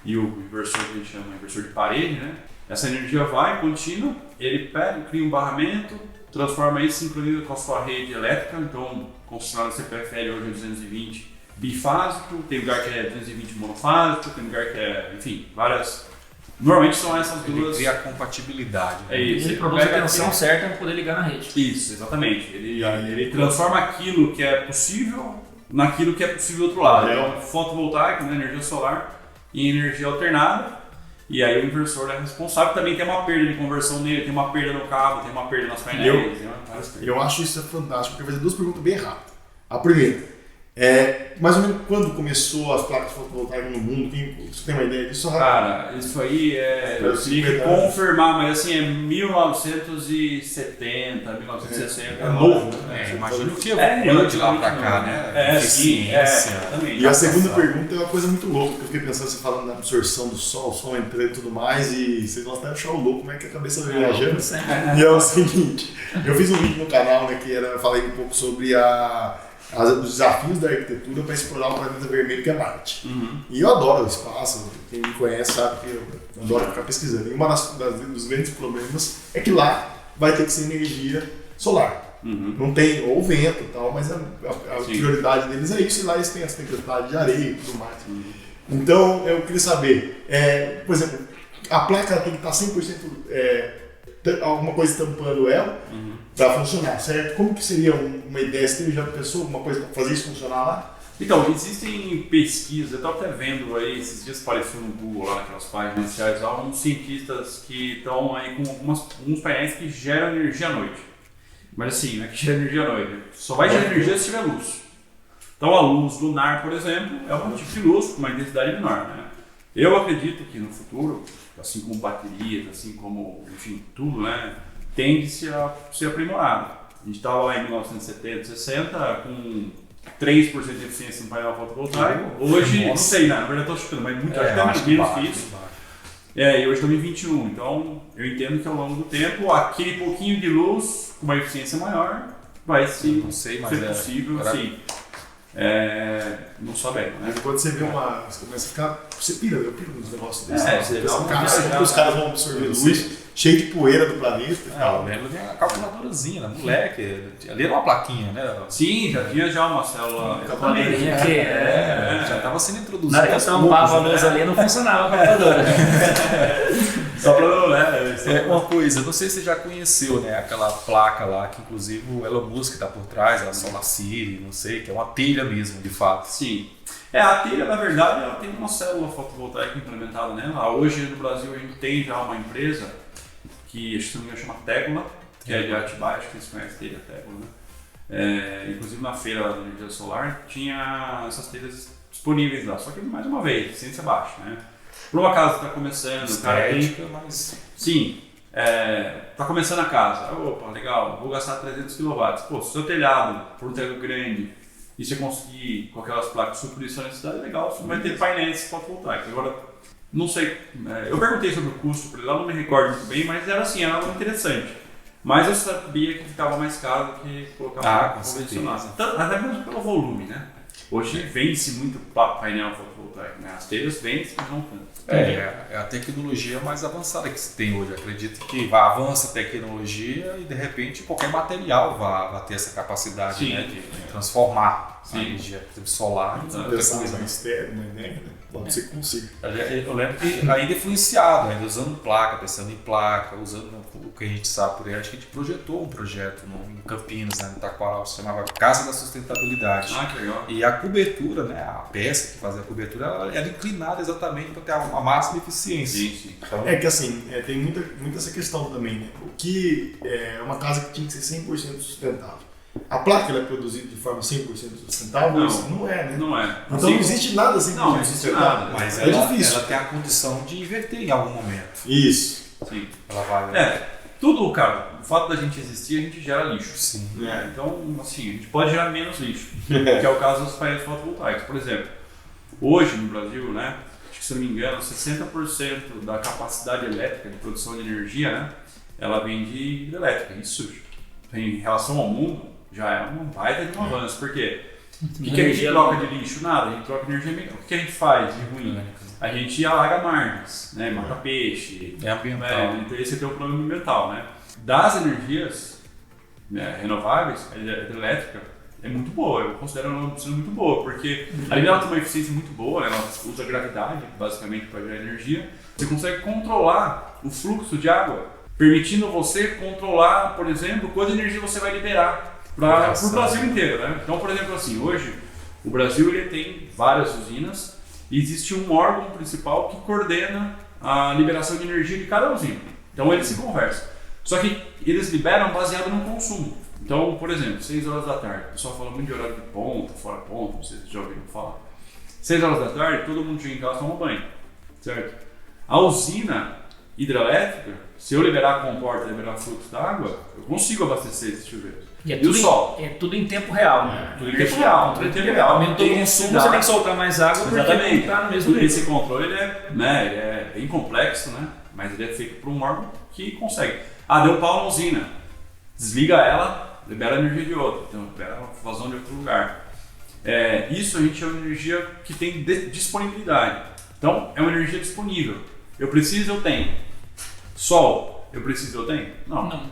e o inversor que a gente chama de inversor de parede, né? Essa energia vai contínua, ele pega, cria um barramento, transforma isso, sincroniza com a sua rede elétrica, então concessionário CPFL hoje é 220 bifásico, tem lugar que é 220 monofásico, tem lugar que é, enfim, várias. Normalmente são essas duas. Ele cria a compatibilidade. É isso. Ele produz a tensão certa para poder ligar na rede. Isso, exatamente. Ele transforma aquilo que é possível naquilo que é possível do outro lado. Então, fotovoltaico, né, energia solar, em energia alternada. E aí o inversor é responsável. Também tem uma perda de conversão nele, tem uma perda no cabo, tem uma perda nas painéis. Eu acho isso fantástico, porque eu vou fazer duas perguntas bem rápidas. A primeira, mais ou menos quando começou as placas fotovoltaicas no mundo? Você tem uma ideia disso? Cara, isso aí eu teria que confirmar, mas assim, é 1970, 1960. É novo, né? Imagino que evoluiu de lá pra cá, né? Sim, exatamente. E a segunda pergunta é uma coisa muito louca, porque eu fiquei pensando, você falando da absorção do sol, o sol entrando e tudo mais, e vocês vão até achar o louco, como é que a cabeça vai viajando. E é o seguinte, eu fiz um vídeo no canal, né, que eu falei um pouco sobre os desafios da arquitetura para explorar o planeta vermelho que é Marte. E eu adoro o espaço, quem me conhece sabe que eu adoro ficar pesquisando. E dos grandes problemas é que lá vai ter que ser energia solar. Não tem, ou vento e tal, mas a prioridade deles é isso, e lá eles têm as tempestades de areia e tudo mais. Então eu queria saber, por exemplo, a placa tem que estar 100% alguma coisa tampando ela para funcionar, certo? Como que seria uma ideia? Você já pensou alguma coisa para fazer isso funcionar lá? Então, existem pesquisas, eu estava até vendo aí, esses dias apareceu no Google, lá naquelas páginas iniciais, há uns cientistas que estão aí com alguns painéis que geram energia à noite. Mas assim, não é que gera energia à noite, só vai gerar energia se tiver luz. Então a luz lunar, por exemplo, é um tipo de luz com uma intensidade menor, né? Eu acredito que no futuro, assim como baterias, assim como, enfim, tudo, né, tende a ser aprimorado. A gente estava lá em 1970, 60, com 3% de eficiência no painel fotovoltaico. Hoje, não sei, né? Na verdade estou chutando, mas muito acho menos que isso. E hoje estamos em 21, então eu entendo que ao longo do tempo, aquele pouquinho de luz com uma eficiência maior vai ser possível, sim. Não sabemos, né? Quando você vê você começa a ficar. Você pira nos negócios desses. Os caras vão absorver luz, cheio de poeira do planeta. Eu lembro de uma calculadorazinha, né? Moleque. Ali era uma plaquinha, né? Sim, já tinha uma célula. Já estava sendo introduzida. Na hora que eu tampava a luz ali, não funcionava a calculadora. Só para uma coisa, não sei se você já conheceu, né, aquela placa lá que inclusive o Elon Musk está por trás, a SolarCity, não sei, que é uma telha mesmo, de fato. Sim. A telha, na verdade, ela tem uma célula fotovoltaica implementada nela. Hoje no Brasil a gente tem já uma empresa que, se não me engano, chama Tegla, que é de Atibaia, acho que vocês conhecem a telha Tegla, né? Inclusive na feira da energia solar tinha essas telhas disponíveis lá, só que mais uma vez, ciência baixa, né? Por uma casa que está começando, o cara tem... mas... Sim, está começando a casa. Opa, legal, vou gastar 300 kW. Pô, se o seu telhado, por um telhado grande, e você conseguir com aquelas placas suprir sua necessidade, é legal, você vai ter painéis fotovoltaicos. Agora, não sei, eu perguntei sobre o custo para ele lá, não me recordo muito bem, mas era assim, era algo interessante. Mas eu sabia que ficava mais caro do que colocar uma convencional. Até mesmo pelo volume, né? Hoje vende-se muito painel fotovoltaico, né? As telhas vendem-se, mas não tanto. É a tecnologia mais avançada que se tem hoje. Acredito que avança a tecnologia e de repente qualquer material vai ter essa capacidade, né, de transformar a energia solar em outra coisa. Pode ser que consiga. Eu lembro que ainda influenciado, ainda usando placa, pensando em placa, usando o que a gente sabe por aí. Acho que a gente projetou um projeto em Campinas, né, no Taquaral, se chamava Casa da Sustentabilidade. Que legal. E a cobertura, né, a peça que fazia a cobertura, ela era inclinada exatamente para ter uma máxima eficiência. Sim. Então, que assim, tem muita essa questão também, né? O que é uma casa que tinha que ser 100% sustentável. A placa ela é produzida de forma 100% sustentável? Não é, né? Não é. Então não existe nada 100% sustentável. Mas difícil. Ela tem a condição de inverter em algum momento. Isso. Sim. Ela vai... Tudo, cara, o fato da gente existir, a gente gera lixo. Sim. Então, assim, a gente pode gerar menos lixo, que é o caso dos painéis fotovoltaicos. Por exemplo, hoje no Brasil, né, acho que se não me engano, 60% da capacidade elétrica de produção de energia, né, ela vem de hidrelétrica. Isso, em relação ao mundo, já é uma baita de um avanço, porque O que a gente troca de lixo? Nada, a gente troca de energia mecânica. O que a gente faz de ruim? A gente alaga margens, né? Mata peixe. É ambiental. Então esse é o problema ambiental, né? Das energias renováveis, a hidrelétrica é muito boa, eu considero ela uma opção muito boa, porque além dela ter uma eficiência muito boa, ela usa gravidade basicamente para gerar energia, você consegue controlar o fluxo de água, permitindo você controlar, por exemplo, quanta energia você vai liberar para o Brasil inteiro, né? Então, por exemplo, assim, hoje o Brasil ele tem várias usinas e existe um órgão principal que coordena a liberação de energia de cada usina. Então eles se conversam. Só que eles liberam baseado no consumo. Então, por exemplo, 6 horas da tarde, o pessoal fala muito de horário de ponta, fora ponta, vocês já ouviram falar. 6 horas da tarde, todo mundo chega em casa e toma banho, certo? A usina hidrelétrica, se eu liberar a comporta, liberar fluxo d'água, eu consigo abastecer esse chuveiro. E o sol? É tudo em tempo real, né? Tudo em tempo real. Tudo em tempo real. Aumentou o consumo, você tem que soltar mais água porque não está no mesmo nível. Esse controle ele é bem complexo, né? Mas ele é feito por um órgão que consegue. Deu pau na usina. Desliga ela, libera a energia de outra. Então, libera a vazão de outro lugar. Isso a gente chama de energia que tem disponibilidade. Então, é uma energia disponível. Eu preciso, eu tenho. Sol, eu preciso, eu tenho? Não.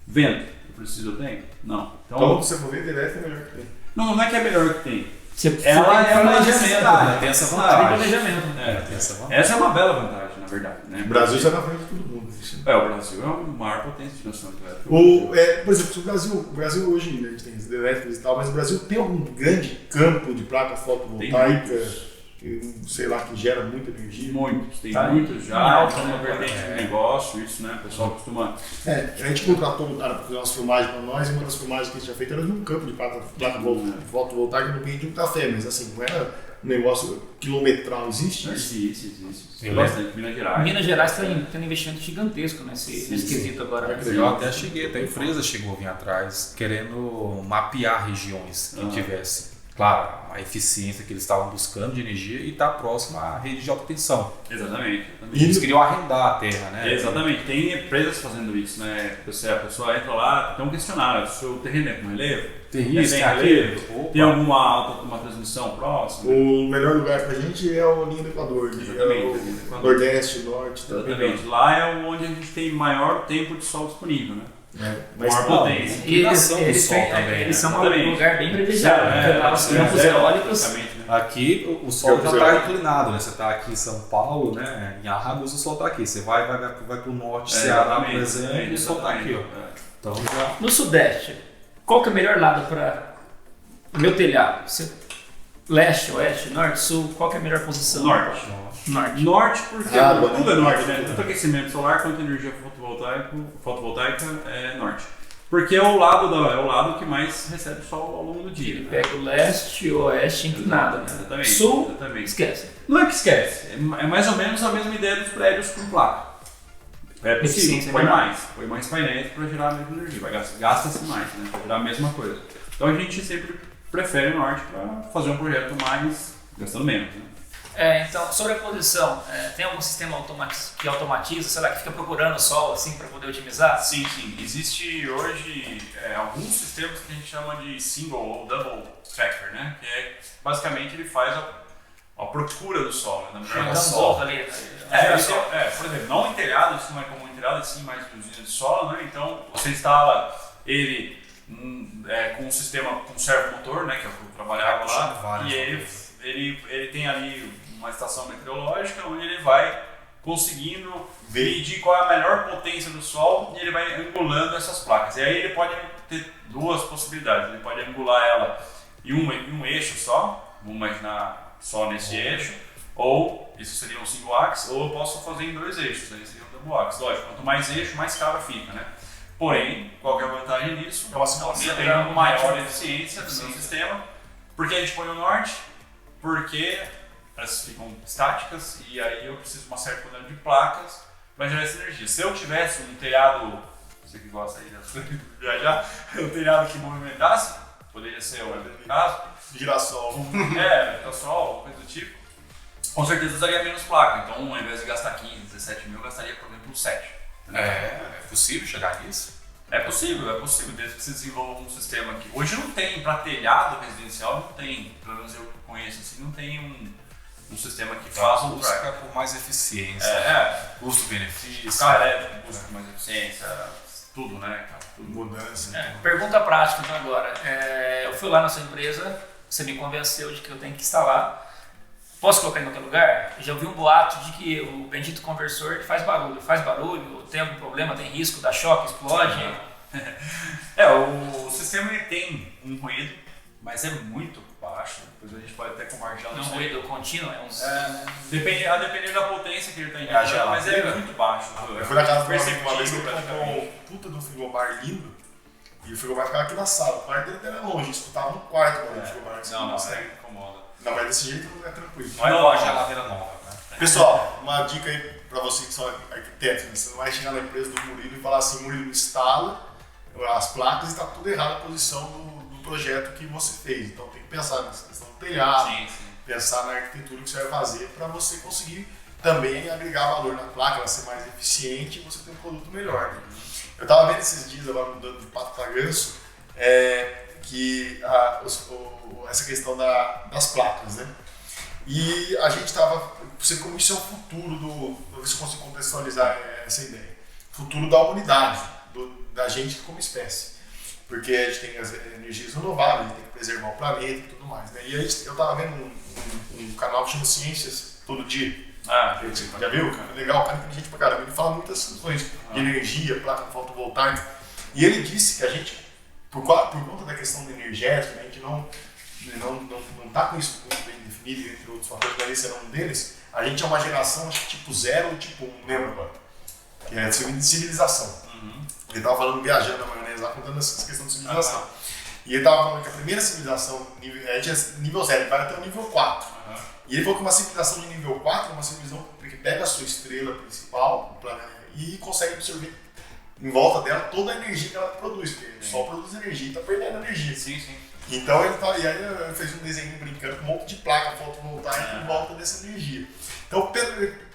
Vento, eu preciso, eu tenho? Não. Então você for ver, direto é melhor que tem. Não é que é melhor que tem. Ela é uma necessidade. Tem essa vantagem. Planejamento. Essa é uma bela vantagem, na verdade. Né? O Brasil já está na frente de todo mundo. O Brasil é a maior potência de geração elétrica. Por exemplo, o Brasil hoje, né, a gente tem elétricas e tal, mas o Brasil tem algum grande campo de placa fotovoltaica, sei lá, que gera muita energia? Muitos já, é uma vertente de negócio, isso, né? O pessoal costuma... A gente contratou um cara para fazer umas filmagens para nós, e uma das filmagens que a gente tinha feito era num campo de placa fotovoltaica no meio de um café, mas assim, não era um negócio quilometral, existe isso? Existe. Tem bastante. Minas Gerais tem um investimento gigantesco nesse quesito agora. Eu até a empresa chegou a vir atrás querendo mapear regiões que tivesse, claro, a eficiência que eles estavam buscando de energia e está próximo à rede de alta tensão. Exatamente. Eles queriam arrendar a terra, né? Exatamente. Tem empresas fazendo isso, né? A pessoa entra lá, tem um questionário, se o terreno é com relevo? Tem isso, tem relevo? Tem uma transmissão próxima? O melhor lugar pra gente é a linha do Equador. Exatamente. Nordeste, Norte. Exatamente. Lá é onde a gente tem maior tempo de sol disponível, né? Mas potência. E eles são um lugar bem privilegiado, porque lá os campos eólicos. Aqui o sol já está inclinado, né? Você está aqui em São Paulo, né? Em Arragos o sol está aqui. Você vai para o norte, Ceará, por exemplo, e o sol está aqui. Então, já... No Sudeste, qual que é o melhor lado para o meu telhado? Leste, Oeste, Norte, Sul, qual que é a melhor posição? Norte, porque tudo é norte, né? Tanto aquecimento solar quanto energia fotovoltaica é norte. Porque é o lado que mais recebe sol ao longo do dia. Ele pega o leste e o oeste inclinado, né? Exatamente. Sul, exatamente. Esquece. Não é que esquece, é mais ou menos a mesma ideia dos prédios com placa. É possível, põe mais painéis para gerar a mesma energia, gasta-se mais, né? Para gerar a mesma coisa. Então a gente sempre prefere o norte para fazer um projeto mais gastando menos, né? Então, sobre a posição, tem algum sistema que automatiza, sei lá, que fica procurando o sol assim para poder otimizar? Sim. Existe hoje alguns sistemas que a gente chama de single ou double tracker, né? Que basicamente ele faz a procura do sol, né? Então, sol ali. Por exemplo, não em telhado, isso não é comum em telhado, sim mais em usina de solo, né? Então você instala ele com um sistema com servomotor, né? Que é o que eu trabalhava lá, e ele tem ali uma estação meteorológica onde ele vai conseguindo medir qual é a melhor potência do sol e ele vai angulando essas placas. E aí ele pode ter duas possibilidades, ele pode angular ela em um eixo só, vamos imaginar só nesse eixo, ou isso seria um single axis, ou eu posso fazer em 2 eixos, aí seria um double axis. Lógico, quanto mais eixo, mais caro fica, né? Porém, qual que é a vantagem disso? Você tem uma maior eficiência do meu sistema. Por que a gente põe o norte? Porque elas ficam estáticas e aí eu preciso de uma certa quantidade de placas para gerar essa energia. Se eu tivesse um telhado, você que gosta aí de viajar, um telhado que movimentasse, poderia ser o caso, girassol, girassol, coisa do tipo, com certeza usaria menos placa. Então, ao invés de gastar 15, 17 mil, eu gastaria, por exemplo, 7. É possível chegar nisso? É possível, desde que você desenvolva um sistema que hoje não tem, para telhado residencial não tem, pelo menos eu conheço assim, não tem um sistema que faça busca por mais eficiência, custo-benefício, carro elétrico busca por mais eficiência, tudo, né? Tudo. Mudança. Pergunta prática então agora. Eu fui lá na sua empresa, você me convenceu de que eu tenho que instalar. Posso colocar em qualquer lugar? Eu já ouvi um boato de que o bendito conversor faz barulho. Faz barulho, tem algum problema, tem risco, dá choque, explode? O sistema ele tem um ruído, mas é muito baixo. Depois a gente pode até compartilhar. Não, ruído contínuo, a depender da potência que ele está engajando, mas é muito baixo. Eu fui na casa do amigo uma vez que ele comprou um puta de um frigobar lindo. E o frigobar ficava aqui na sala. O quarto dele era longe, eu escutava no quarto quando o frigobar. Não, incomoda. Não, mas desse jeito não é tranquilo. Não é uma geladeira nova, né? Pessoal, uma dica aí pra vocês que são arquitetos, né? Você não vai chegar na empresa do Murilo e falar assim, Murilo, instala as placas e está tudo errado a posição do projeto que você fez. Então tem que pensar nessa questão do telhado, pensar na arquitetura que você vai fazer para você conseguir também agregar valor na placa, ela ser mais eficiente e você ter um produto melhor. Né? Eu estava vendo esses dias, agora mudando de pato para ganso, que essa questão das placas, né? E a gente estava, como isso é o futuro vou ver se eu consigo contextualizar essa ideia, futuro da humanidade, da gente como espécie, porque a gente tem as energias renováveis, a gente tem que preservar o planeta e tudo mais, né? E aí eu estava vendo um canal que chama Ciências Todo Dia. Já viu? Legal, o cara é inteligente pra caramba, ele fala muitas questões de energia, placa fotovoltaica, e ele disse que a gente, por conta da questão do energético, né, a gente não está com isso muito bem definido, entre outros fatores, mas esse era um deles. A gente é uma geração, acho que tipo 0 ou tipo 1, lembra agora? Que é de civilização. Ele estava falando, viajando na maionese lá, contando essa questão de civilização. E ele estava falando que a primeira civilização, a gente é nível 0, vai até o nível 4. E ele falou que uma civilização de nível 4 é uma civilização que pega a sua estrela principal, o planeta, e consegue absorver em volta dela toda a energia que ela produz, porque o Sol produz energia e está perdendo energia. Sim. Então ele fez um desenho brincando com um monte de placa fotovoltaica em volta dessa energia. Então,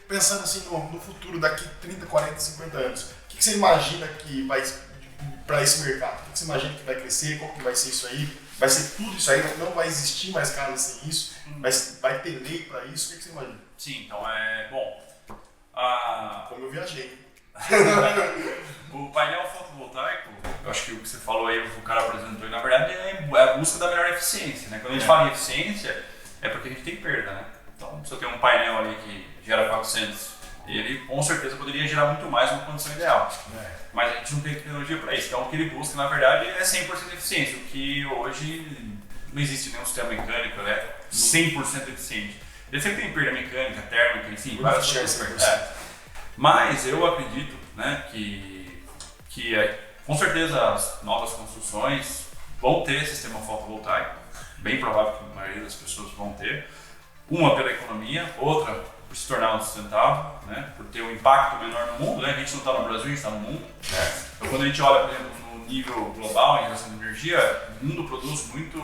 pensando assim no futuro, daqui 30, 40, 50 anos, o que você imagina que vai para esse mercado? O que você imagina que vai crescer? Como que vai ser isso aí? Vai ser tudo isso aí? Não vai existir mais casa sem isso? Vai ter lei para isso? O que você imagina? Sim, então bom. Como eu viajei. O painel fotovoltaico, eu acho que o que você falou aí, o cara apresentou, na verdade é a busca da melhor eficiência, né? Quando a gente fala em eficiência, é porque a gente tem perda, né? Então, se eu tenho um painel ali que gera 400, ele com certeza poderia gerar muito mais numa condição ideal. Mas a gente não tem tecnologia para isso. Então, o que ele busca, na verdade, é 100% eficiência, o que hoje não existe nenhum sistema mecânico, né? 100% eficiente. Ele sempre tem perda mecânica, térmica, enfim, várias coisas. Mas eu acredito, né, que com certeza as novas construções vão ter sistema fotovoltaico, bem provável que a maioria das pessoas vão ter. Uma pela economia, outra por se tornar sustentável, né, por ter um impacto menor no mundo, né? A gente não está no Brasil, a gente está no mundo. Então quando a gente olha, por exemplo, no nível global em relação à energia, o mundo produz muito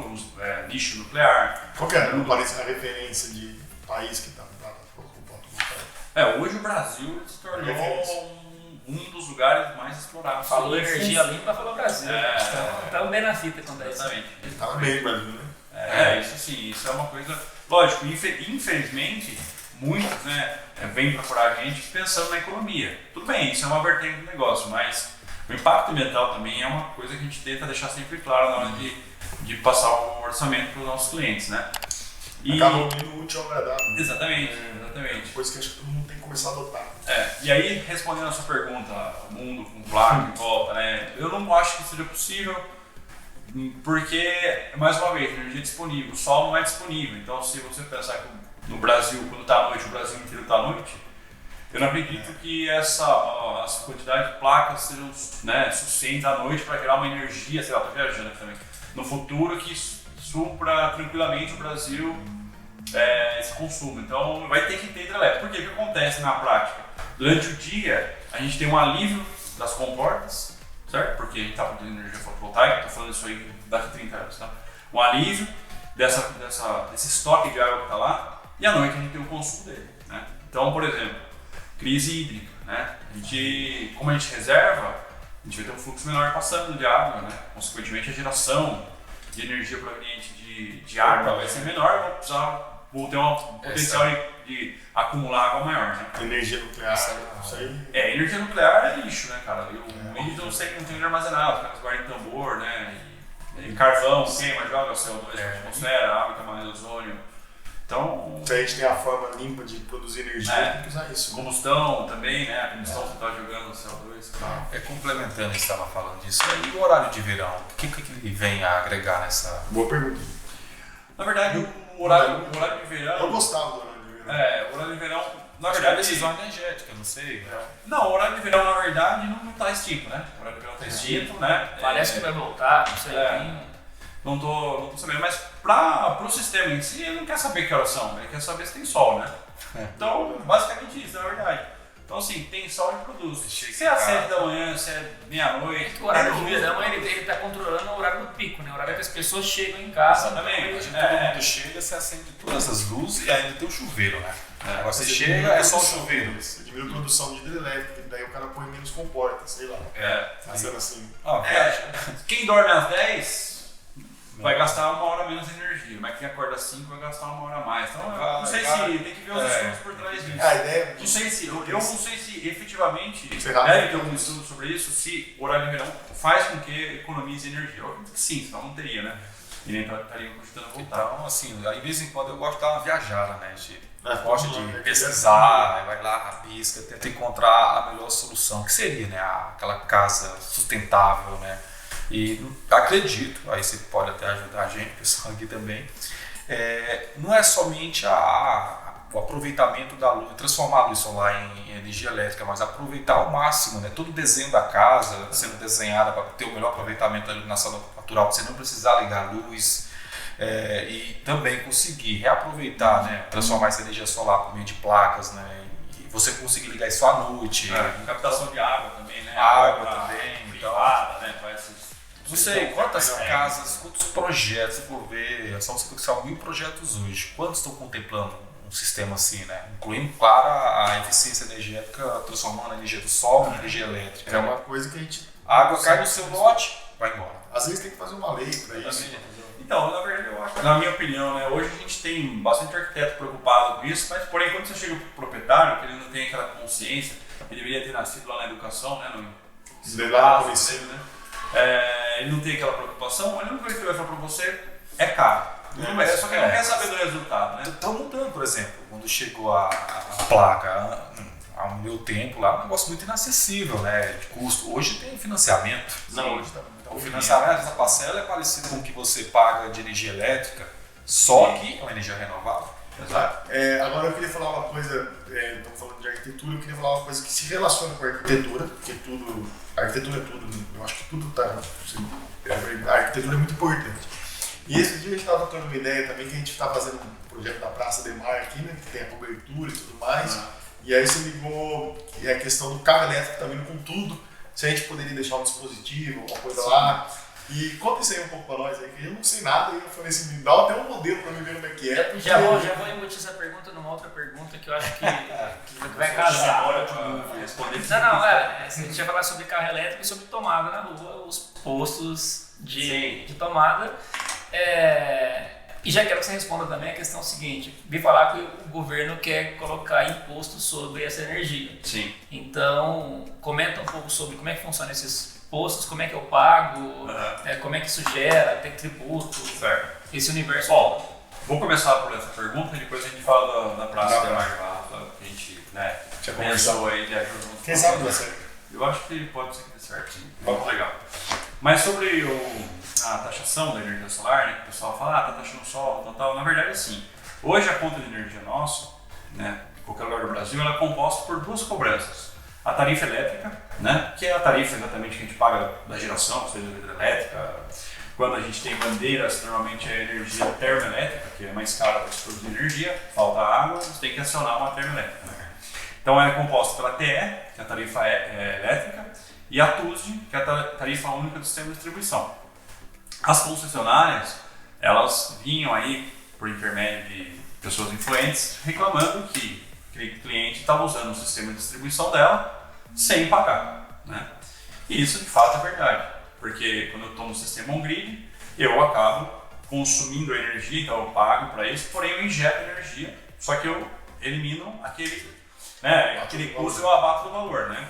lixo nuclear. Qual que é a referência de país que está no fotovoltaico? Hoje o Brasil se tornou um dos lugares mais explorados. Falou energia limpa, falou Brasil. Estamos bem na fita quando é isso. Exatamente. Estava bem no Brasil, né? Isso sim, isso é uma coisa. Lógico, infelizmente, muitos vêm procurar a gente pensando na economia. Tudo bem, isso é uma vertente do negócio, mas o impacto ambiental também é uma coisa que a gente tenta deixar sempre claro na hora de passar o orçamento para os nossos clientes, né? Acaba unindo útil ao agradável. Exatamente. Depois que acho que todo mundo tem que começar a adotar. E aí, respondendo a sua pergunta, o mundo com placa em volta, né? Eu não acho que seja possível, porque, mais uma vez, energia é disponível, o sol não é disponível. Então, se você pensar que no Brasil, quando está à noite, o Brasil inteiro está à noite, eu não acredito que essa quantidade de placas sejam suficientes à noite para gerar uma energia, sei lá, estou viajando aqui também, no futuro que supra tranquilamente o Brasil esse consumo. Então vai ter que ter hidrelétrica. Por quê? O que acontece na prática? Durante o dia a gente tem um alívio das comportas, certo? Porque a gente está produzindo energia fotovoltaica, estou falando isso aí daqui a 30 anos, tá? Um alívio desse estoque de água que está lá, e à noite a gente tem o consumo dele, né? Então, por exemplo, crise hídrica, né? Como a gente reserva, a gente vai ter um fluxo menor passando de água, né? Consequentemente, a geração de energia proveniente de água vai ser menor, vou ter um potencial de acumular água maior, né? Energia nuclear, isso aí. Energia nuclear é lixo, né, cara? Eles não sei que não tem onde armazenar, os caras guardam em tambor, né? E carvão, queima, joga CO2 na atmosfera, a água tem mais ozônio. Então, se a gente tem a forma limpa de produzir energia, tem que usar isso. Combustão também, né? A combustão você está jogando CO2. Tá. Complementando, a gente estava falando disso. E o horário de verão, o que vem a agregar nessa... Boa pergunta. Na verdade, o horário de verão... Eu gostava do horário de verão. O horário de verão, na Acho verdade... que é decisão energética, não sei. Não, o horário de verão, na verdade, não está extinto, né? O horário de verão está extinto, né? Parece que vai voltar, não sei. Não tô sabendo, mas para o sistema em si, ele não quer saber que horas são, ele quer saber se tem sol, né? Então, basicamente isso, na verdade. Então, assim, tem sol e produz. Se é às 7 da manhã, se é meia-noite. O horário de verão ele está controlando o horário do pico, né? O horário que as pessoas chegam em casa. Exatamente. Todo mundo chega, você acende todas as luzes e ainda tem o chuveiro, né? Agora você chega, é só o chuveiro. Você diminui a produção de hidrelétrica, daí o cara põe menos comporta, sei lá. Fazendo assim. Quem dorme às 10 vai gastar 1 hora menos de energia, mas quem acorda às 5 vai gastar 1 hora a mais. Então, não sei se tem que ver os estudos por trás disso. A ideia não sei se, eu não sei se efetivamente deve ter um estudo sobre isso, se o horário de verão faz com que economize energia. Eu acredito que sim, senão não teria, né? E nem estaria custando voltar. Então, assim, de vez em quando eu gosto de dar uma viajada, né? Gosta de pesquisar, vai lá, rabisca, tenta encontrar a melhor solução, que seria, né? Aquela casa sustentável, né? E acredito, aí você pode até ajudar a gente, o pessoal aqui também, não é somente o aproveitamento da luz, transformar a luz solar em energia elétrica, mas aproveitar ao máximo, né? Todo o desenho da casa sendo desenhada para ter o melhor aproveitamento da iluminação natural, para você não precisar ligar a luz, e também conseguir reaproveitar, né? Transformar essa energia solar por meio de placas, né? E você conseguir ligar isso à noite. Captação de água também, né? Água também, privada, né? Não sei quantas casas, quantos projetos, se for ver, são 1.000 projetos hoje. Quantos estão contemplando um sistema assim, né? Incluindo, claro, a eficiência energética, transformando a energia do sol em energia elétrica. É uma coisa que a gente... A água cai no seu lote, vai embora. Às vezes tem que fazer uma lei para isso. Então, na verdade, eu acho, na minha opinião, né, hoje a gente tem bastante arquiteto preocupado com isso, mas porém, quando você chega para o proprietário, que ele não tem aquela consciência, ele deveria ter nascido lá na educação, né? Ele não tem aquela preocupação, a única coisa que ele vai falar para você é caro. Só que ele não quer saber do resultado, né? Estão mudando, por exemplo, quando chegou a placa, há meu tempo lá, um negócio muito inacessível, né? De custo. Hoje tem financiamento. Não, hoje tá. O financiamento dessa parcela é parecido com o que você paga de energia elétrica, só que é uma energia renovável. Exato. Agora eu queria falar uma coisa, estamos falando de arquitetura, eu queria falar uma coisa que se relaciona com a arquitetura, porque a arquitetura é tudo, eu acho que tudo está. A arquitetura é muito importante. E esse dia a gente estava trocando uma ideia também que a gente está fazendo um projeto da Praça de Mar aqui, né, que tem a cobertura e tudo mais. E aí você ligou a questão do carro elétrico também com tudo. Se a gente poderia deixar um dispositivo, alguma coisa lá. E conta isso aí um pouco pra nós aí, que eu não sei nada, e eu falei assim, me dá até um modelo pra mim ver como é que é. Já vou embutir essa pergunta numa outra pergunta que eu acho que vai casar. Não, a gente vai falar sobre carro elétrico e sobre tomada na rua, os postos de tomada. E já quero que você responda também a questão seguinte, vi falar que o governo quer colocar imposto sobre essa energia. Sim. Então, comenta um pouco sobre como é que funciona esses postos, como é que eu pago, como é que isso gera, tem tributo, esse universo. Bom, vou começar por essa pergunta e depois a gente fala da Praça de Mar, que a gente pensou aí de ajuda. Quem sabe dá certo? Eu acho que pode ser que dê certo, sim. Vamos legal. Mas sobre a taxação da energia solar, né, que o pessoal fala, tá taxando o sol, tal. Na verdade, sim. Hoje a conta de energia nossa, né, em qualquer lugar do Brasil, ela é composta por 2 cobranças. A tarifa elétrica, né, que é a tarifa exatamente que a gente paga da geração, seja hidrelétrica. Quando a gente tem bandeiras, normalmente é energia termoelétrica, que é mais cara para se produzir energia, falta água, você tem que acionar uma termoelétrica. Né? Então ela é composta pela TE, que é a tarifa elétrica, e a TUSD, que é a tarifa única do sistema de distribuição. As concessionárias, elas vinham aí, por intermédio de pessoas influentes, reclamando que aquele cliente estava usando o sistema de distribuição dela sem pagar. Né? E isso de fato é verdade, porque quando eu estou no sistema on-grid, eu acabo consumindo energia, então eu pago para isso, porém eu injeto energia, só que eu elimino aquele custo e eu abato do valor, né?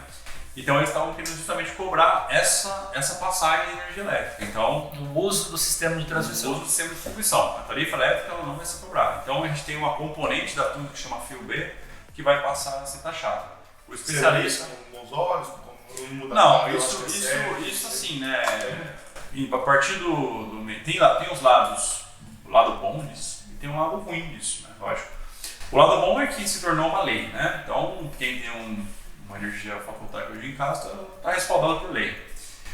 Então eles estavam querendo justamente cobrar essa passagem de energia elétrica. Então, o uso do sistema de transmissão. O uso do sistema de distribuição. A tarifa elétrica ela não vai ser cobrada. Então a gente tem uma componente da TUSD que chama fio B que vai passar a ser taxada. O especialista. Nos olhos, não, isso assim, né? A partir do tem os lados, o lado bom disso e tem um lado ruim disso, né? Lógico. O lado bom é que se tornou uma lei, né? Então quem tem uma energia fotovoltaica hoje em casa está respaldado por lei.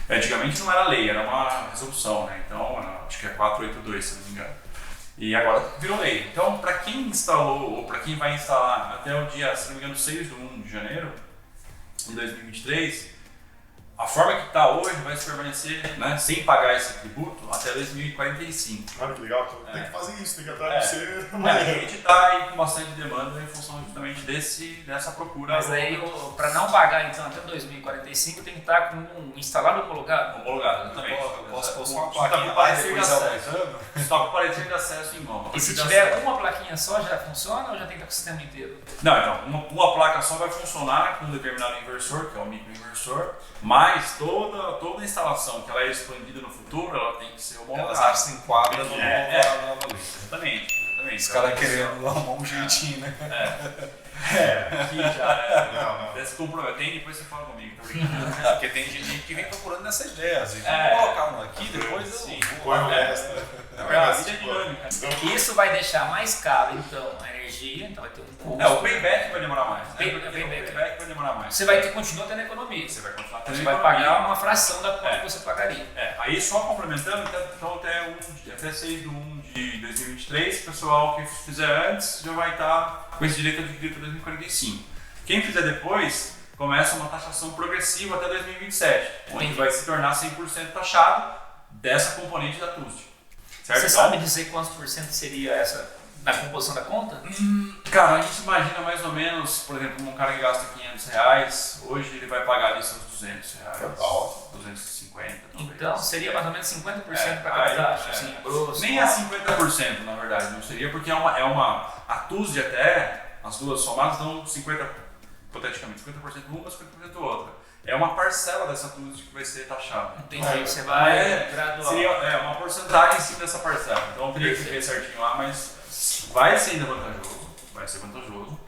Antigamente não era lei, era uma resolução, né? Então acho que é 482, se não me engano. E agora virou lei. Então, para quem instalou ou para quem vai instalar até o dia, se não me engano, 6/1 de janeiro de 2023, a forma que está hoje vai se permanecer, né, sem pagar esse tributo até 2045. Olha que legal, tem que fazer isso, tem que atrás de você. A gente está aí com bastante demanda em função justamente dessa procura. Mas aí, para não pagar então até 2045, tem que estar com um instalado homologado? Homologado, exatamente. Posso postar uma Está plaquinha com lá parecer de depois acesso. Está com parecer de acesso em mão. E se tiver uma plaquinha só, já funciona ou já tem que estar com o sistema inteiro? Não, então, uma placa só vai funcionar com um determinado inversor, que é o microinversor, mas toda a instalação que ela é expandida no futuro, ela tem que ser homologada. Ela se enquadra no nova lei. Exatamente. Os caras querendo arrumar um jeitinho, né? Aqui já Não. Desse compromisso. Tem, depois você fala comigo, tá brincando? Porque tem gente que vem procurando nessa ideia. Assim, vou colocar um aqui, depois Sim. Põe o resto. A vida é dinâmica. Isso vai deixar mais caro, então, a energia, então vai ter um custo. O payback vai demorar mais. Né? O payback vai demorar mais. Você vai continuar tendo economia. Você vai continuar tendo Você vai pagar uma fração da conta que você pagaria. Aí só complementando, então até 6/1 de 2023, o pessoal que fizer antes já vai estar com esse direito adquirido até 2045. Quem fizer depois, começa uma taxação progressiva até 2027, onde vai se tornar 100% taxado dessa componente da TUSD. Certo? Você sabe dizer quantos por cento seria essa na composição da conta? Cara, a gente imagina mais ou menos, por exemplo, um cara que gasta R$500, hoje ele vai pagar ali seus R$200, 250 talvez. Então seria mais ou menos 50% para cada taxa, assim, grosso. Nem a 50% na verdade, não seria, porque a TUSD até, as duas somadas dão 50%, hipoteticamente, 50% uma, 50% outra. É uma parcela dessa TUSD que vai ser taxada. Entendi, você vai gradual. Seria uma porcentagem em cima dessa parcela. Então eu teria que ver certinho lá, mas vai ser ainda vantajoso. Vai ser vantajoso.